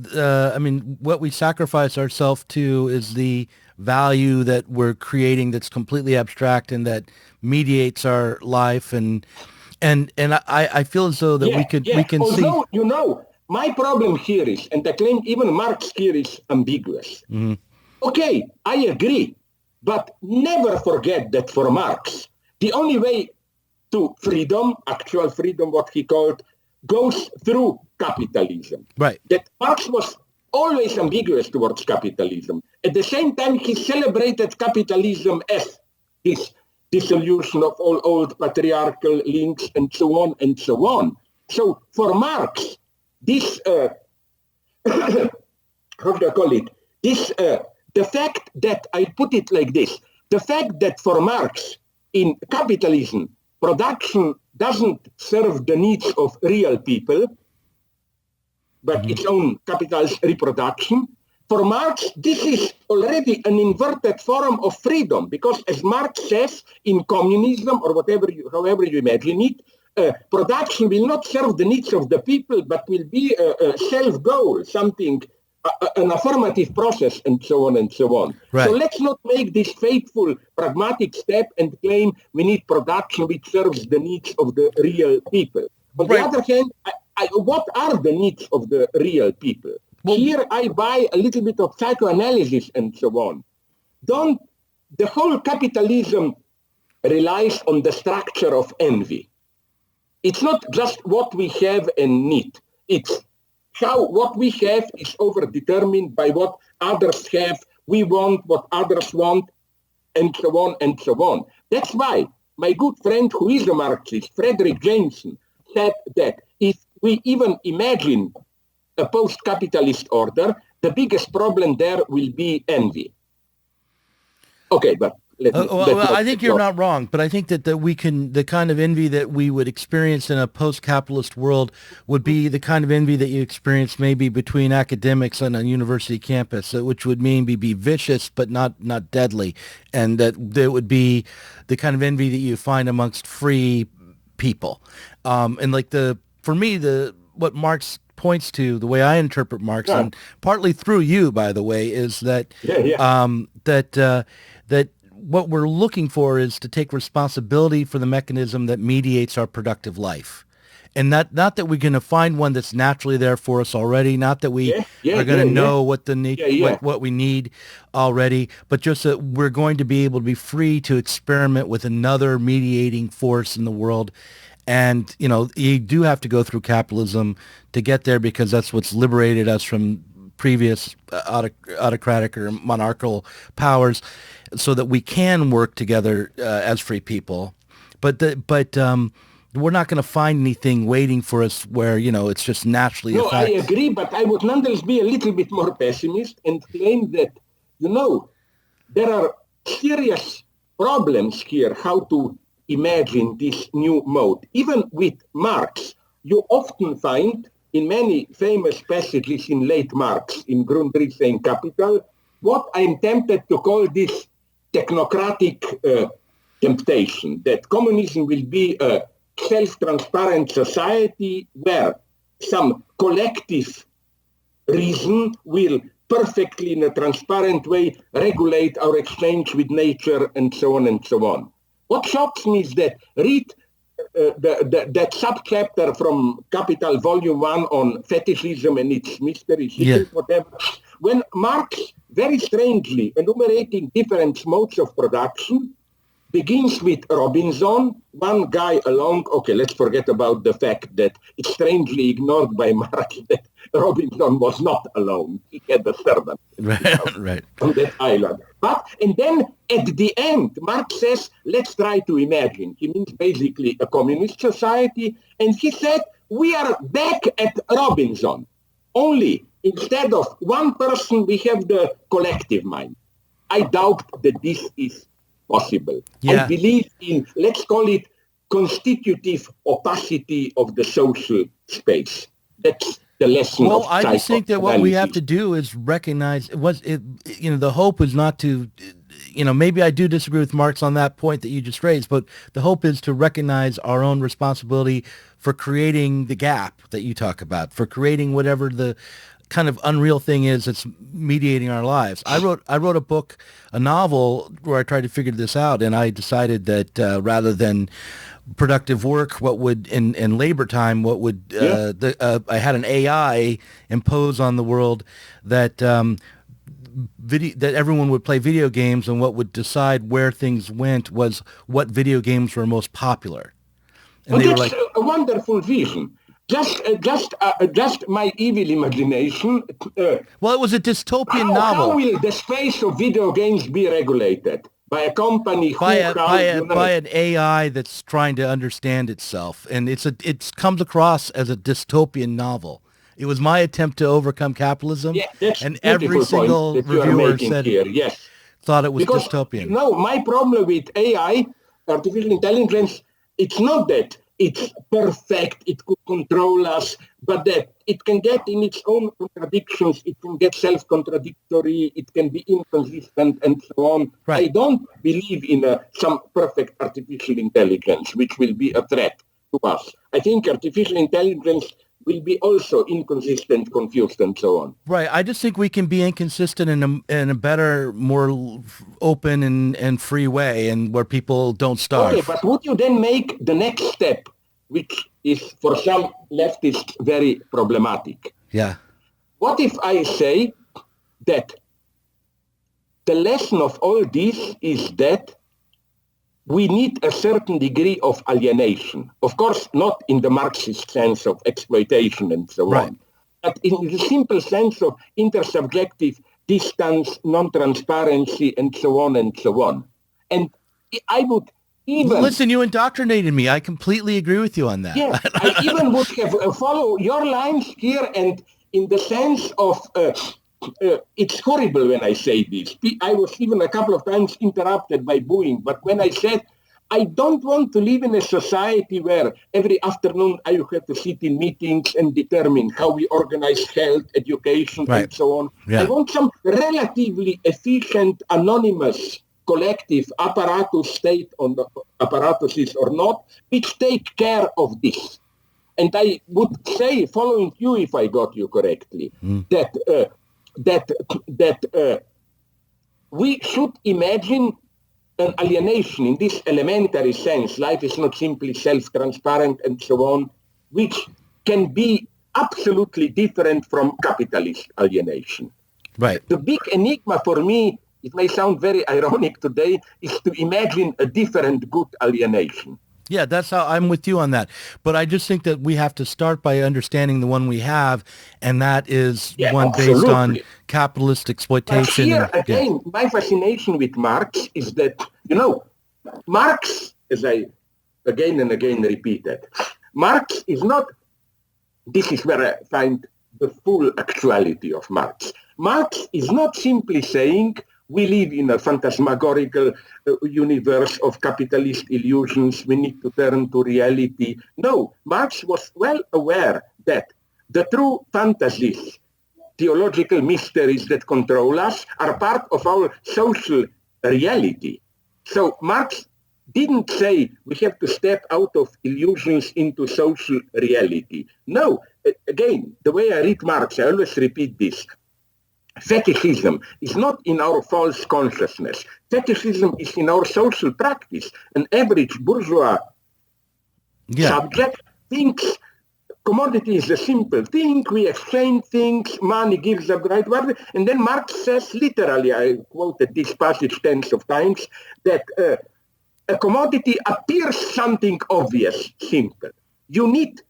what we sacrifice ourselves to is the value that we're creating that's completely abstract and that mediates our life, and I feel as though that we can see. Although, you know, my problem here is, and I claim even Marx here is ambiguous. Mm-hmm. Okay, I agree, but never forget that for Marx, the only way to freedom, actual freedom, what he called, goes through capitalism. Right. That Marx was always ambiguous towards capitalism. At the same time, he celebrated capitalism as this dissolution of all old patriarchal links and so on and so on. So for Marx, this, how do I call it? This, the fact that, I put it like this, the fact that for Marx, in capitalism, production doesn't serve the needs of real people, but its own capital's reproduction. For Marx, this is already an inverted form of freedom, because as Marx says, in communism, or however you imagine it, production will not serve the needs of the people, but will be a self-goal, something, an affirmative process, and so on and so on. Right. So let's not make this fateful, pragmatic step and claim we need production which serves the needs of the real people. On the other hand, what are the needs of the real people? Well, here I buy a little bit of psychoanalysis and so on. The whole capitalism relies on the structure of envy. It's not just what we have and need. It's how what we have is overdetermined by what others have, we want what others want, and so on and so on. That's why my good friend who is a Marxist, Frederick Jameson, said that if we even imagine a post-capitalist order, the biggest problem there will be envy. Okay, but I think you're not wrong, but I think that we can, the kind of envy that we would experience in a post-capitalist world would be the kind of envy that you experience maybe between academics on a university campus, which would mean be vicious but not deadly, and that there would be the kind of envy that you find amongst free people, and like for me what Marx points to, the way I interpret Marx, and partly through you, by the way, is that that what we're looking for is to take responsibility for the mechanism that mediates our productive life. And not that we're going to find one that's naturally there for us already, not that we are going to know what what we need already, but just that we're going to be able to be free to experiment with another mediating force in the world. And, you do have to go through capitalism to get there, because that's what's liberated us from previous autocratic or monarchical powers, so that we can work together as free people. But we're not going to find anything waiting for us where, it's just naturally a fact. I agree, but I would nonetheless be a little bit more pessimist and claim that, there are serious problems here how to imagine this new mode. Even with Marx, you often find in many famous passages in late Marx, in Grundrisse and Capital, what I'm tempted to call this technocratic temptation, that communism will be a self-transparent society where some collective reason will perfectly, in a transparent way, regulate our exchange with nature, and so on and so on. What shocks me is that read that subchapter from Capital Volume 1 on fetishism and its mysteries, whatever, when Marx, very strangely enumerating different modes of production, begins with Robinson, one guy along. Okay, let's forget about the fact that it's strangely ignored by Marx that Robinson was not alone. He had a servant right. on that island. And then at the end, Marx says, let's try to imagine. He means basically a communist society. And he said, we are back at Robinson. Only instead of one person, we have the collective mind. I doubt that this is possible. I believe in, let's call it, constitutive opacity of the social space. That's the lesson of I just think that what we have to do is recognize the hope is not to, maybe I do disagree with Marx on that point that you just raised, but the hope is to recognize our own responsibility for creating the gap that you talk about, for creating whatever the kind of unreal thing is that's mediating our lives. I wrote a book, a novel, where I tried to figure this out, and I decided that rather than productive work, what would in labor time, what would I had an AI impose on the world that that everyone would play video games, and what would decide where things went was what video games were most popular. And they that's a wonderful vision. Just my evil imagination. Well, it was a dystopian novel. How will the space of video games be regulated? By a company by an AI that's trying to understand itself, and it comes across as a dystopian novel. It was my attempt to overcome capitalism, and every single reviewer said thought it was dystopian. My problem with AI, artificial intelligence, it's not that it's perfect, it could control us, but that it can get in its own contradictions, it can get self-contradictory, it can be inconsistent, and so on. Right. I don't believe in some perfect artificial intelligence, which will be a threat to us. I think artificial intelligence will be also inconsistent, confused, and so on. Right. I just think we can be inconsistent in a better, more open and free way, and where people don't starve. Okay, but would you then make the next step, which is for some leftists very problematic? Yeah. What if I say that the lesson of all this is that we need a certain degree of alienation. Of course, not in the Marxist sense of exploitation and so on, but in the simple sense of intersubjective distance, non-transparency, and so on and so on. And I would even... Listen, you indoctrinated me. I completely agree with you on that. Yeah, I even would have follow your lines here, and in the sense of it's horrible when I say this. I was even a couple of times interrupted by booing, but when I said, I don't want to live in a society where every afternoon I have to sit in meetings and determine how we organize health, education, Right. and so on. Yeah. I want some relatively efficient, anonymous, collective apparatuses or not, which take care of this. And I would say, following you, if I got you correctly, that we should imagine an alienation in this elementary sense. Life is not simply self-transparent and so on, which can be absolutely different from capitalist alienation. Right. The big enigma for me, it may sound very ironic today, is to imagine a different good alienation. Yeah, that's how I'm with you on that. But I just think that we have to start by understanding the one we have, and that is one absolutely. based on capitalist exploitation. But here, again, my fascination with Marx is that, Marx, as I again and again repeated, Marx is not, this is where I find the full actuality of Marx. Marx is not simply saying, we live in a phantasmagorical universe of capitalist illusions. We need to turn to reality. No, Marx was well aware that the true fantasies, theological mysteries that control us are part of our social reality. So Marx didn't say we have to step out of illusions into social reality. No, again, the way I read Marx, I always repeat this. Fetishism is not in our false consciousness. Fetishism is in our social practice. An average bourgeois subject thinks commodity is a simple thing. We exchange things, money gives up the right value. And then Marx says, literally, I quoted this passage tens of times, that a commodity appears something obvious, simple. You need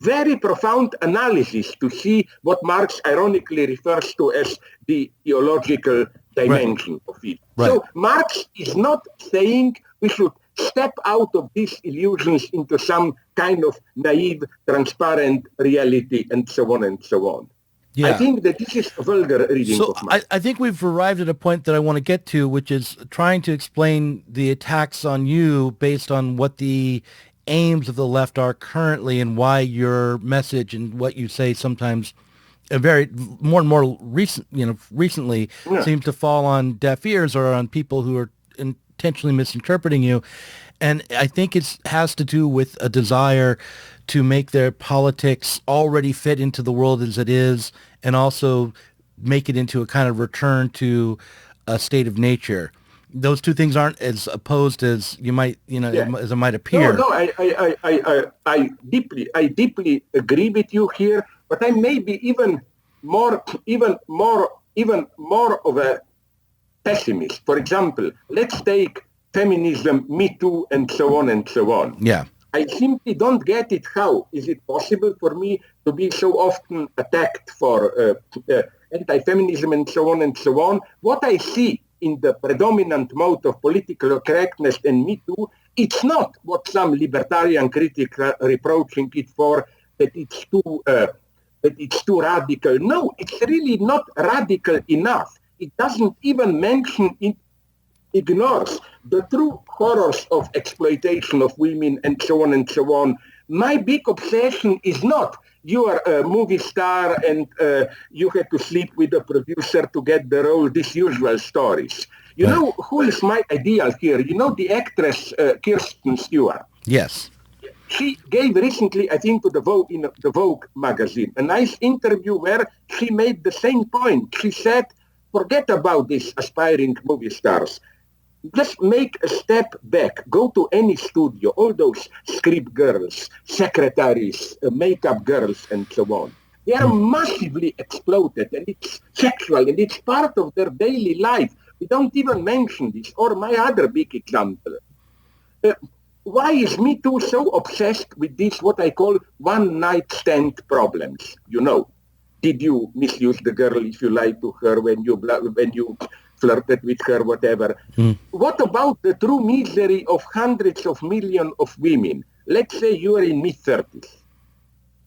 very profound analysis to see what Marx ironically refers to as the theological dimension of it. Right. So Marx is not saying we should step out of these illusions into some kind of naive, transparent reality and so on and so on. Yeah. I think that this is a vulgar reading of Marx. I think we've arrived at a point that I want to get to, which is trying to explain the attacks on you based on what the aims of the left are currently and why your message and what you say sometimes more and more recently seems to fall on deaf ears or on people who are intentionally misinterpreting you. And I think it has to do with a desire to make their politics already fit into the world as it is, and also make it into a kind of return to a state of nature. Those two things aren't as opposed as you might, as it might appear. No, I deeply agree with you here, but I may be even more of a pessimist. For example, let's take feminism, Me Too, and so on and so on. Yeah. I simply don't get it. How is it possible for me to be so often attacked for anti-feminism and so on and so on? What I see in the predominant mode of political correctness and Me Too, it's not what some libertarian critics are reproaching it for, that it's too radical. No, it's really not radical enough. It doesn't even mention, it ignores the true horrors of exploitation of women and so on and so on. My big obsession is not you are a movie star and you had to sleep with the producer to get the role, these usual stories. You know who is my ideal here? You know the actress Kirsten Stewart? Yes. She gave recently, I think, to the Vogue magazine, a nice interview where she made the same point. She said, forget about these aspiring movie stars. Just make a step back. Go to any studio, all those script girls, secretaries, makeup girls, and so on. They are massively exploited, and it's sexual, and it's part of their daily life. We don't even mention this. Or my other big example. Why is Me Too so obsessed with this, what I call one-night stand problems? You know, did you misuse the girl if you lied to her when you flirted with her, whatever? What about the true misery of hundreds of millions of women? Let's say you are in mid-30s.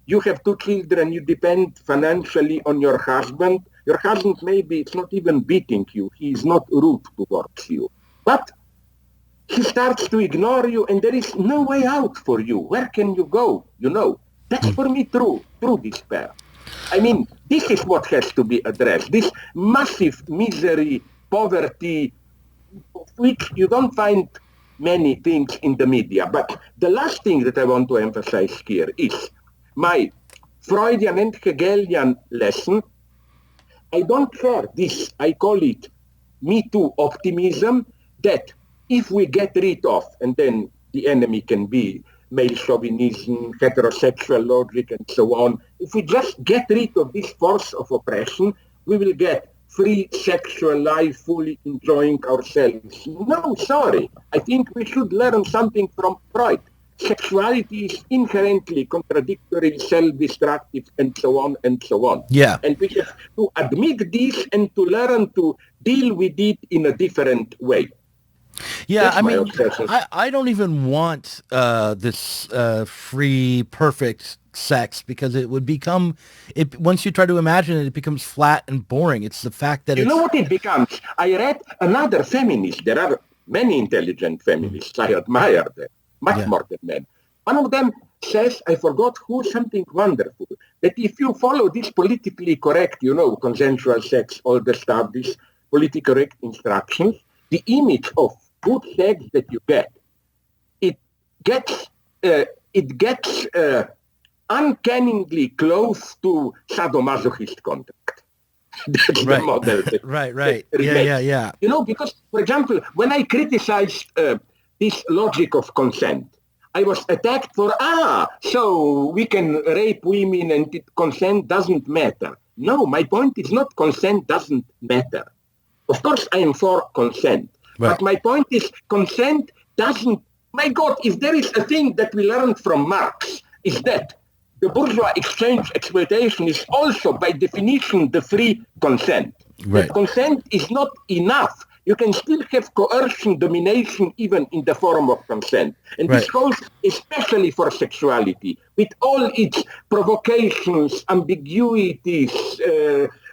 You have 2 children, you depend financially on your husband, Your husband maybe it's not even beating you. He is not rude towards you. But he starts to ignore you and there is no way out for you. Where can you go? That's for me true despair. I mean, this is what has to be addressed. This massive misery, poverty, which you don't find many things in the media. But the last thing that I want to emphasize here is my Freudian and Hegelian lesson. I don't share this, I call it Me Too optimism, that if we get rid of, and then the enemy can be male chauvinism, heterosexual logic, and so on, if we just get rid of this force of oppression, we will get free sexual life, fully enjoying ourselves. No, sorry. I think we should learn something from Freud. Sexuality is inherently contradictory, self-destructive, and so on and so on. Yeah. And we have to admit this and to learn to deal with it in a different way. Yeah, That's I my mean, obsession. I don't even want this free, perfect sex because it would become, once you try to imagine it, it becomes flat and boring. It's the fact that You know what it becomes? I read another feminist. There are many intelligent feminists. I admire them, much more than men. One of them says, I forgot who, something wonderful, that if you follow this politically correct, consensual sex, all the stuff, these politically correct instructions, the image of good sex that you get, it gets uncannily close to sadomasochist contact. That's the model. Right. Yeah. Because, for example, when I criticized this logic of consent, I was attacked for, so we can rape women and consent doesn't matter. No, my point is not consent doesn't matter. Of course, I am for consent. Right. But my point is consent doesn't, my God, if there is a thing that we learned from Marx, is that the bourgeois exchange exploitation is also, by definition, the free consent. Right. That consent is not enough. You can still have coercion, domination, even in the form of consent. And this goes especially for sexuality, with all its provocations, ambiguities.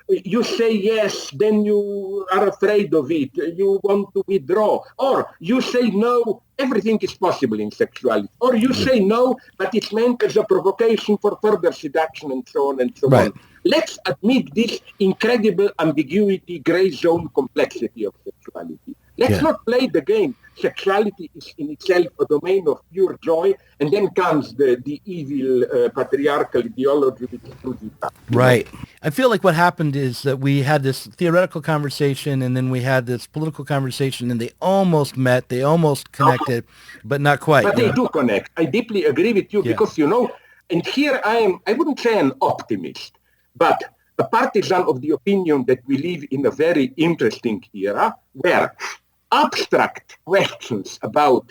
You say yes, then you are afraid of it. You want to withdraw. Or you say no, everything is possible in sexuality. Or you say no, but it's meant as a provocation for further seduction and so on and so on. Let's admit this incredible ambiguity, gray zone complexity of sexuality. Let's not play the game. Sexuality is in itself a domain of pure joy, and then comes the evil patriarchal ideology which includes it. Right. I feel like what happened is that we had this theoretical conversation, and then we had this political conversation, and they almost met, they almost connected, but not quite. But they do connect. I deeply agree with you because, and here I wouldn't say an optimist, but a partisan of the opinion that we live in a very interesting era where abstract questions about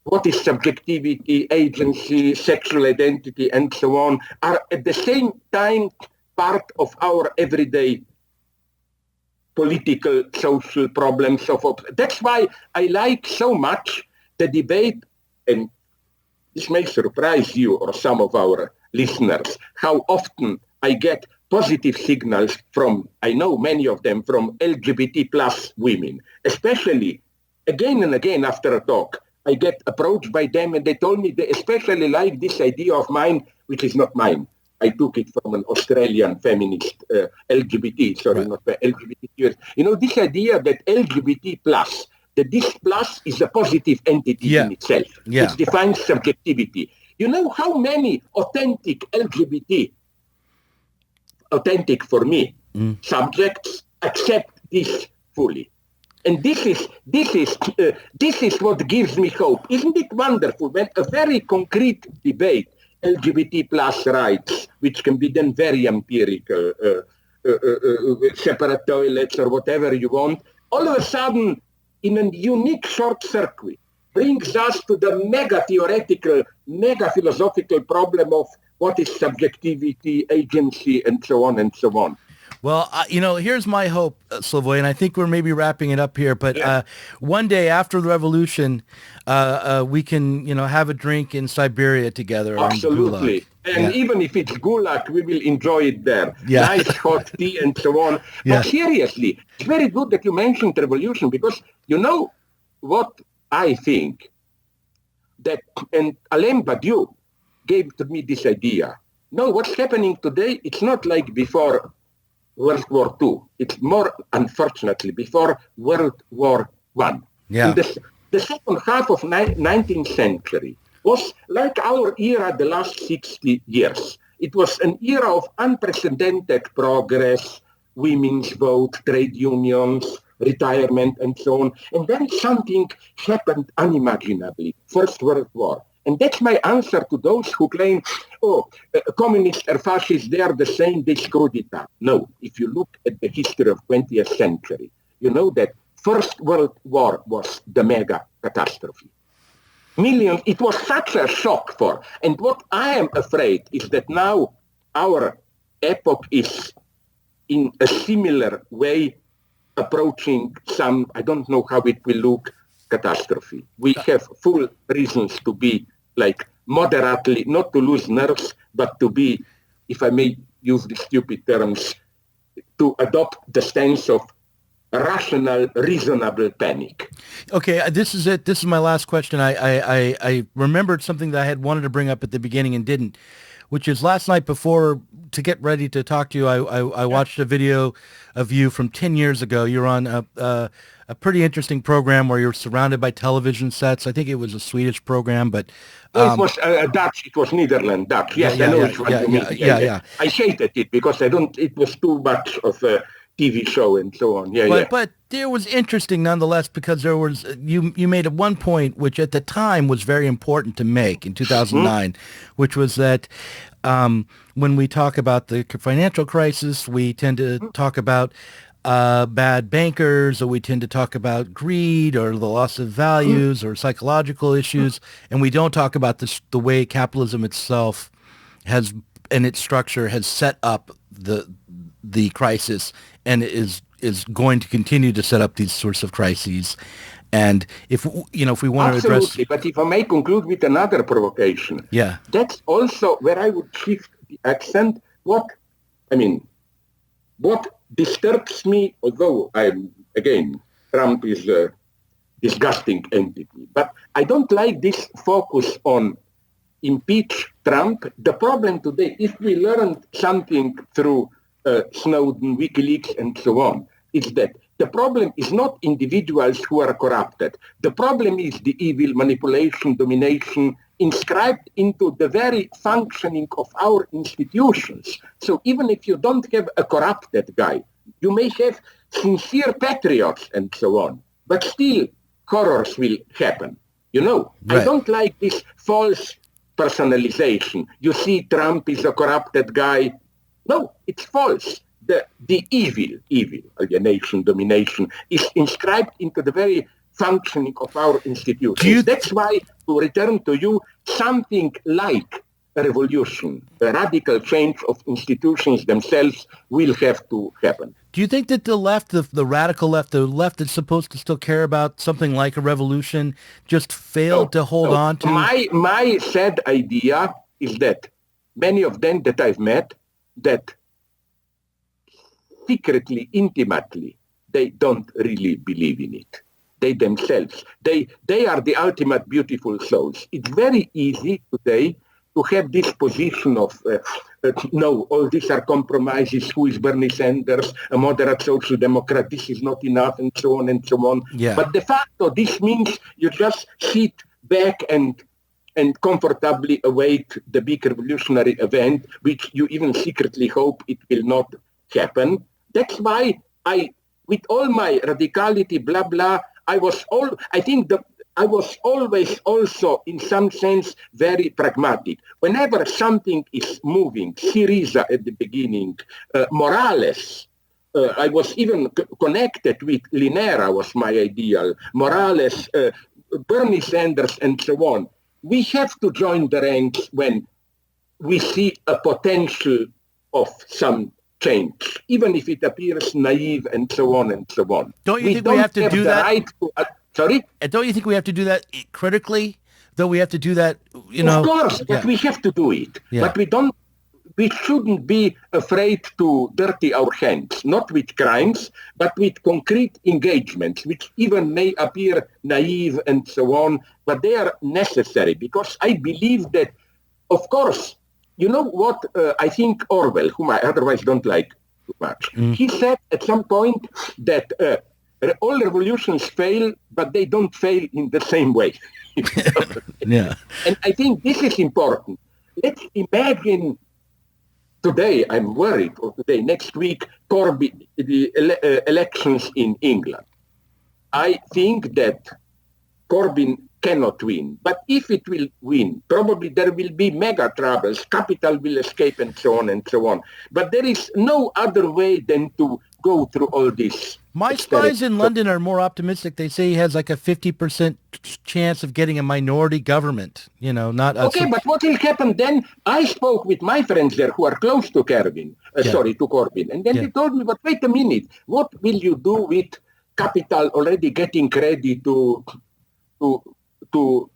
what is subjectivity, agency, sexual identity, and so on are at the same time part of our everyday political, social problems. That's why I like so much the debate, and this may surprise you or some of our listeners, how often I get positive signals from, I know many of them, from LGBT plus women, especially again and again after a talk. I get approached by them and they told me they especially like this idea of mine, which is not mine. I took it from an Australian feminist LGBT, not LGBT. This idea that LGBT plus, that this plus is a positive entity in itself, which defines subjectivity. You know how many authentic LGBT, authentic for me, subjects accept this fully? And this is what gives me hope. Isn't it wonderful when a very concrete debate, LGBT plus rights, which can be then very empirical, separate toilets or whatever you want, all of a sudden, in a unique short circuit, brings us to the mega-theoretical, mega-philosophical problem of what is subjectivity, agency, and so on and so on. Well, here's my hope, Slavoj, and I think we're maybe wrapping it up here. But one day after the revolution, we can, have a drink in Siberia together. Absolutely. Or in Gulag. And even if it's Gulag, we will enjoy it there. Yeah. Nice hot tea and so on. Yeah. But seriously, it's very good that you mentioned revolution, because you know what I think? That, and Alain Badiou gave to me this idea. No, what's happening today, it's not like before World War II. It's more, unfortunately, before World War I. Yeah. In the second half of 19th century was like our era the last 60 years. It was an era of unprecedented progress, women's vote, trade unions, retirement, and so on. And then something happened unimaginably, First World War. And that's my answer to those who claim, communists or fascists, they are the same, they screwed it up. No, if you look at the history of 20th century, you know that First World War was the mega catastrophe. Millions, it was such a shock for. And what I am afraid is that now our epoch is in a similar way approaching some, I don't know how it will look, catastrophe. We have full reasons to be like moderately, not to lose nerves, but to be, if I may use the stupid terms, to adopt the stance of rational, reasonable panic. Okay, this is it. This is my last question. I remembered something that I had wanted to bring up at the beginning and didn't, which is last night before, to get ready to talk to you, I watched a video of you from 10 years ago. You're on a pretty interesting program where you're surrounded by television sets. I think it was a Swedish program, but... it was Dutch. It was Netherlands, Dutch. Yes, I know which one you mean. Yeah. I hated it because it was too much of a TV show and so on. But it was interesting nonetheless, because there was, you made at one point, which at the time was very important to make in 2009, which was that when we talk about the financial crisis, we tend to talk about bad bankers, or we tend to talk about greed or the loss of values or psychological issues, and we don't talk about the way capitalism itself has, and its structure has set up the crisis, and is going to continue to set up these sorts of crises. And if we want to address... Absolutely, but if I may conclude with another provocation. Yeah. That's also where I would shift the accent. What disturbs me, although Trump is a disgusting entity, but I don't like this focus on impeach Trump. The problem today, if we learned something through Snowden, WikiLeaks, and so on, is that the problem is not individuals who are corrupted. The problem is the evil, manipulation, domination inscribed into the very functioning of our institutions. So even if you don't have a corrupted guy, you may have sincere patriots and so on, but still horrors will happen. Right. I don't like this false personalization. You see Trump is a corrupted guy. No, it's false. The evil, alienation, domination, is inscribed into the very functioning of our institutions. That's why, to return to you, something like a revolution, a radical change of institutions themselves will have to happen. Do you think that the left, the radical left, the left that's supposed to still care about something like a revolution, just failed to hold on to? My sad idea is that many of them that I've met, that secretly, intimately, they don't really believe in it. They themselves, they are the ultimate beautiful souls. It's very easy today to have this position of, no, all these are compromises, who is Bernie Sanders, a moderate social democrat, this is not enough, and so on and so on. Yeah. But de facto, this means you just sit back and comfortably await the big revolutionary event, which you even secretly hope it will not happen. That's why with all my radicality, blah, blah, I was always also, in some sense, very pragmatic. Whenever something is moving, Syriza at the beginning, Morales, I was even connected with Linera, was my ideal, Morales, Bernie Sanders, and so on. We have to join the ranks when we see a potential of some change, even if it appears naive and so on and so on. Don't you think we have to do that? Right to, sorry? And don't you think we have to do that critically? Though we have to do that, you know. Of course, but we have to do it. Yeah. But we shouldn't be afraid to dirty our hands, not with crimes, but with concrete engagements, which even may appear naive and so on, but they are necessary, because I believe that, of course, you know what, I think Orwell, whom I otherwise don't like too much, he said at some point that all revolutions fail, but they don't fail in the same way. Yeah. And I think this is important. Let's imagine today, I'm worried, or today, next week, Corbyn, the elections in England. I think that Corbyn cannot win. But if it will win, probably there will be mega troubles, capital will escape, and so on and so on. But there is no other way than to go through all this. My spies in London are more optimistic. They say he has like a 50% chance of getting a minority government, you know, not... Okay, but what will happen then? I spoke with my friends there who are close to Corbyn, to Corbyn. And then they told me, but wait a minute, what will you do with capital already getting ready to flow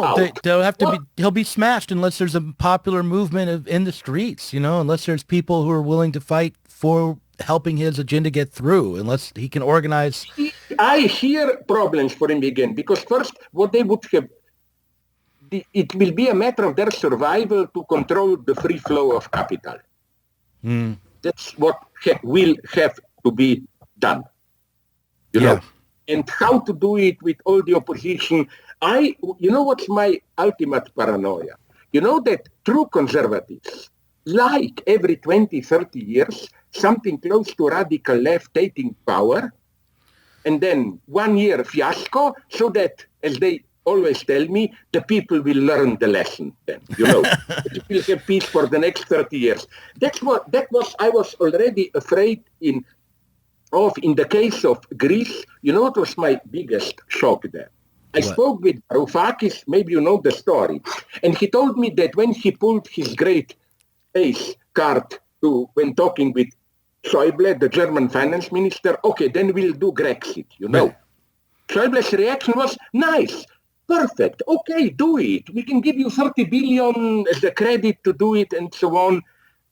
out? They'll have to he'll be smashed unless there's a popular movement in the streets, you know, unless there's people who are willing to fight for helping his agenda get through, unless he can organize. I hear problems for him again, because first, what they would have, it will be a matter of their survival to control the free flow of capital. That's what will have to be done. You know? And how to do it with all the opposition. You know what's my ultimate paranoia? You know that true conservatives, like every 20, 30 years, something close to radical left taking power, and then 1 year fiasco, so that, as they always tell me, the people will learn the lesson then, you know. We will have peace for the next 30 years. I was already afraid in the case of Greece. You know what was my biggest shock there? I spoke with Varoufakis, maybe you know the story, and he told me that when he pulled his great ace card when talking with Schäuble, the German finance minister, okay, then we'll do Grexit, you know. Right. Schäuble's reaction was, nice, perfect, okay, do it. We can give you 30 billion as the credit to do it and so on.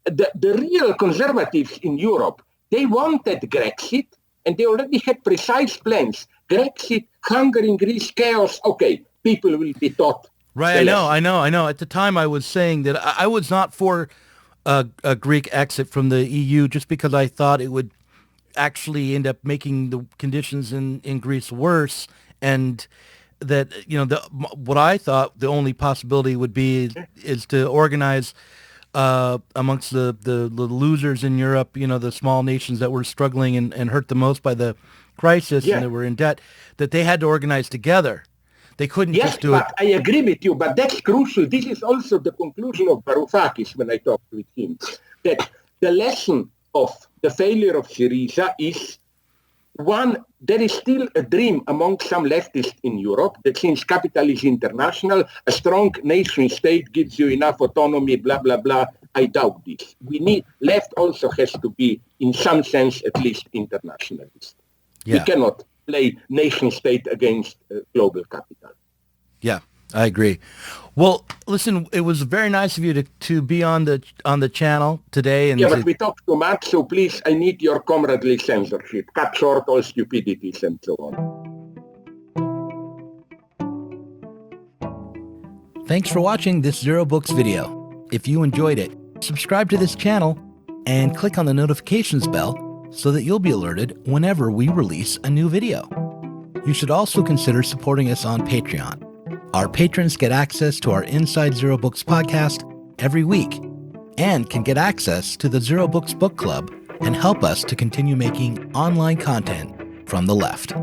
The real conservatives in Europe, they wanted Grexit, and they already had precise plans. Grexit, Hungary, in Greece, chaos, okay, people will be taught. Right, I know. At the time I was saying that I was not for a Greek exit from the EU just because I thought it would actually end up making the conditions in Greece worse, and that, you know, what I thought the only possibility would be is to organize amongst the losers in Europe, you know, the small nations that were struggling and hurt the most by the crisis and that were in debt, that they had to organize together. They couldn't just do it. Yes, but I agree with you, but that's crucial. This is also the conclusion of Varoufakis when I talked with him, that the lesson of the failure of Syriza is, one, there is still a dream among some leftists in Europe that since capital is international, a strong nation state gives you enough autonomy, blah, blah, blah. I doubt this. Left also has to be, in some sense, at least internationalist. We cannot play nation state against global capital. Yeah, I agree. Well, listen, it was very nice of you to be on the channel today. And but we talked too much, so please, I need your comradely censorship. Cut short all stupidities and so on. Thanks for watching this Zero Books video. If you enjoyed it, subscribe to this channel and click on the notifications bell so that you'll be alerted whenever we release a new video. You should also consider supporting us on Patreon. Our patrons get access to our Inside Zero Books podcast every week and can get access to the Zero Books Book Club and help us to continue making online content from the left.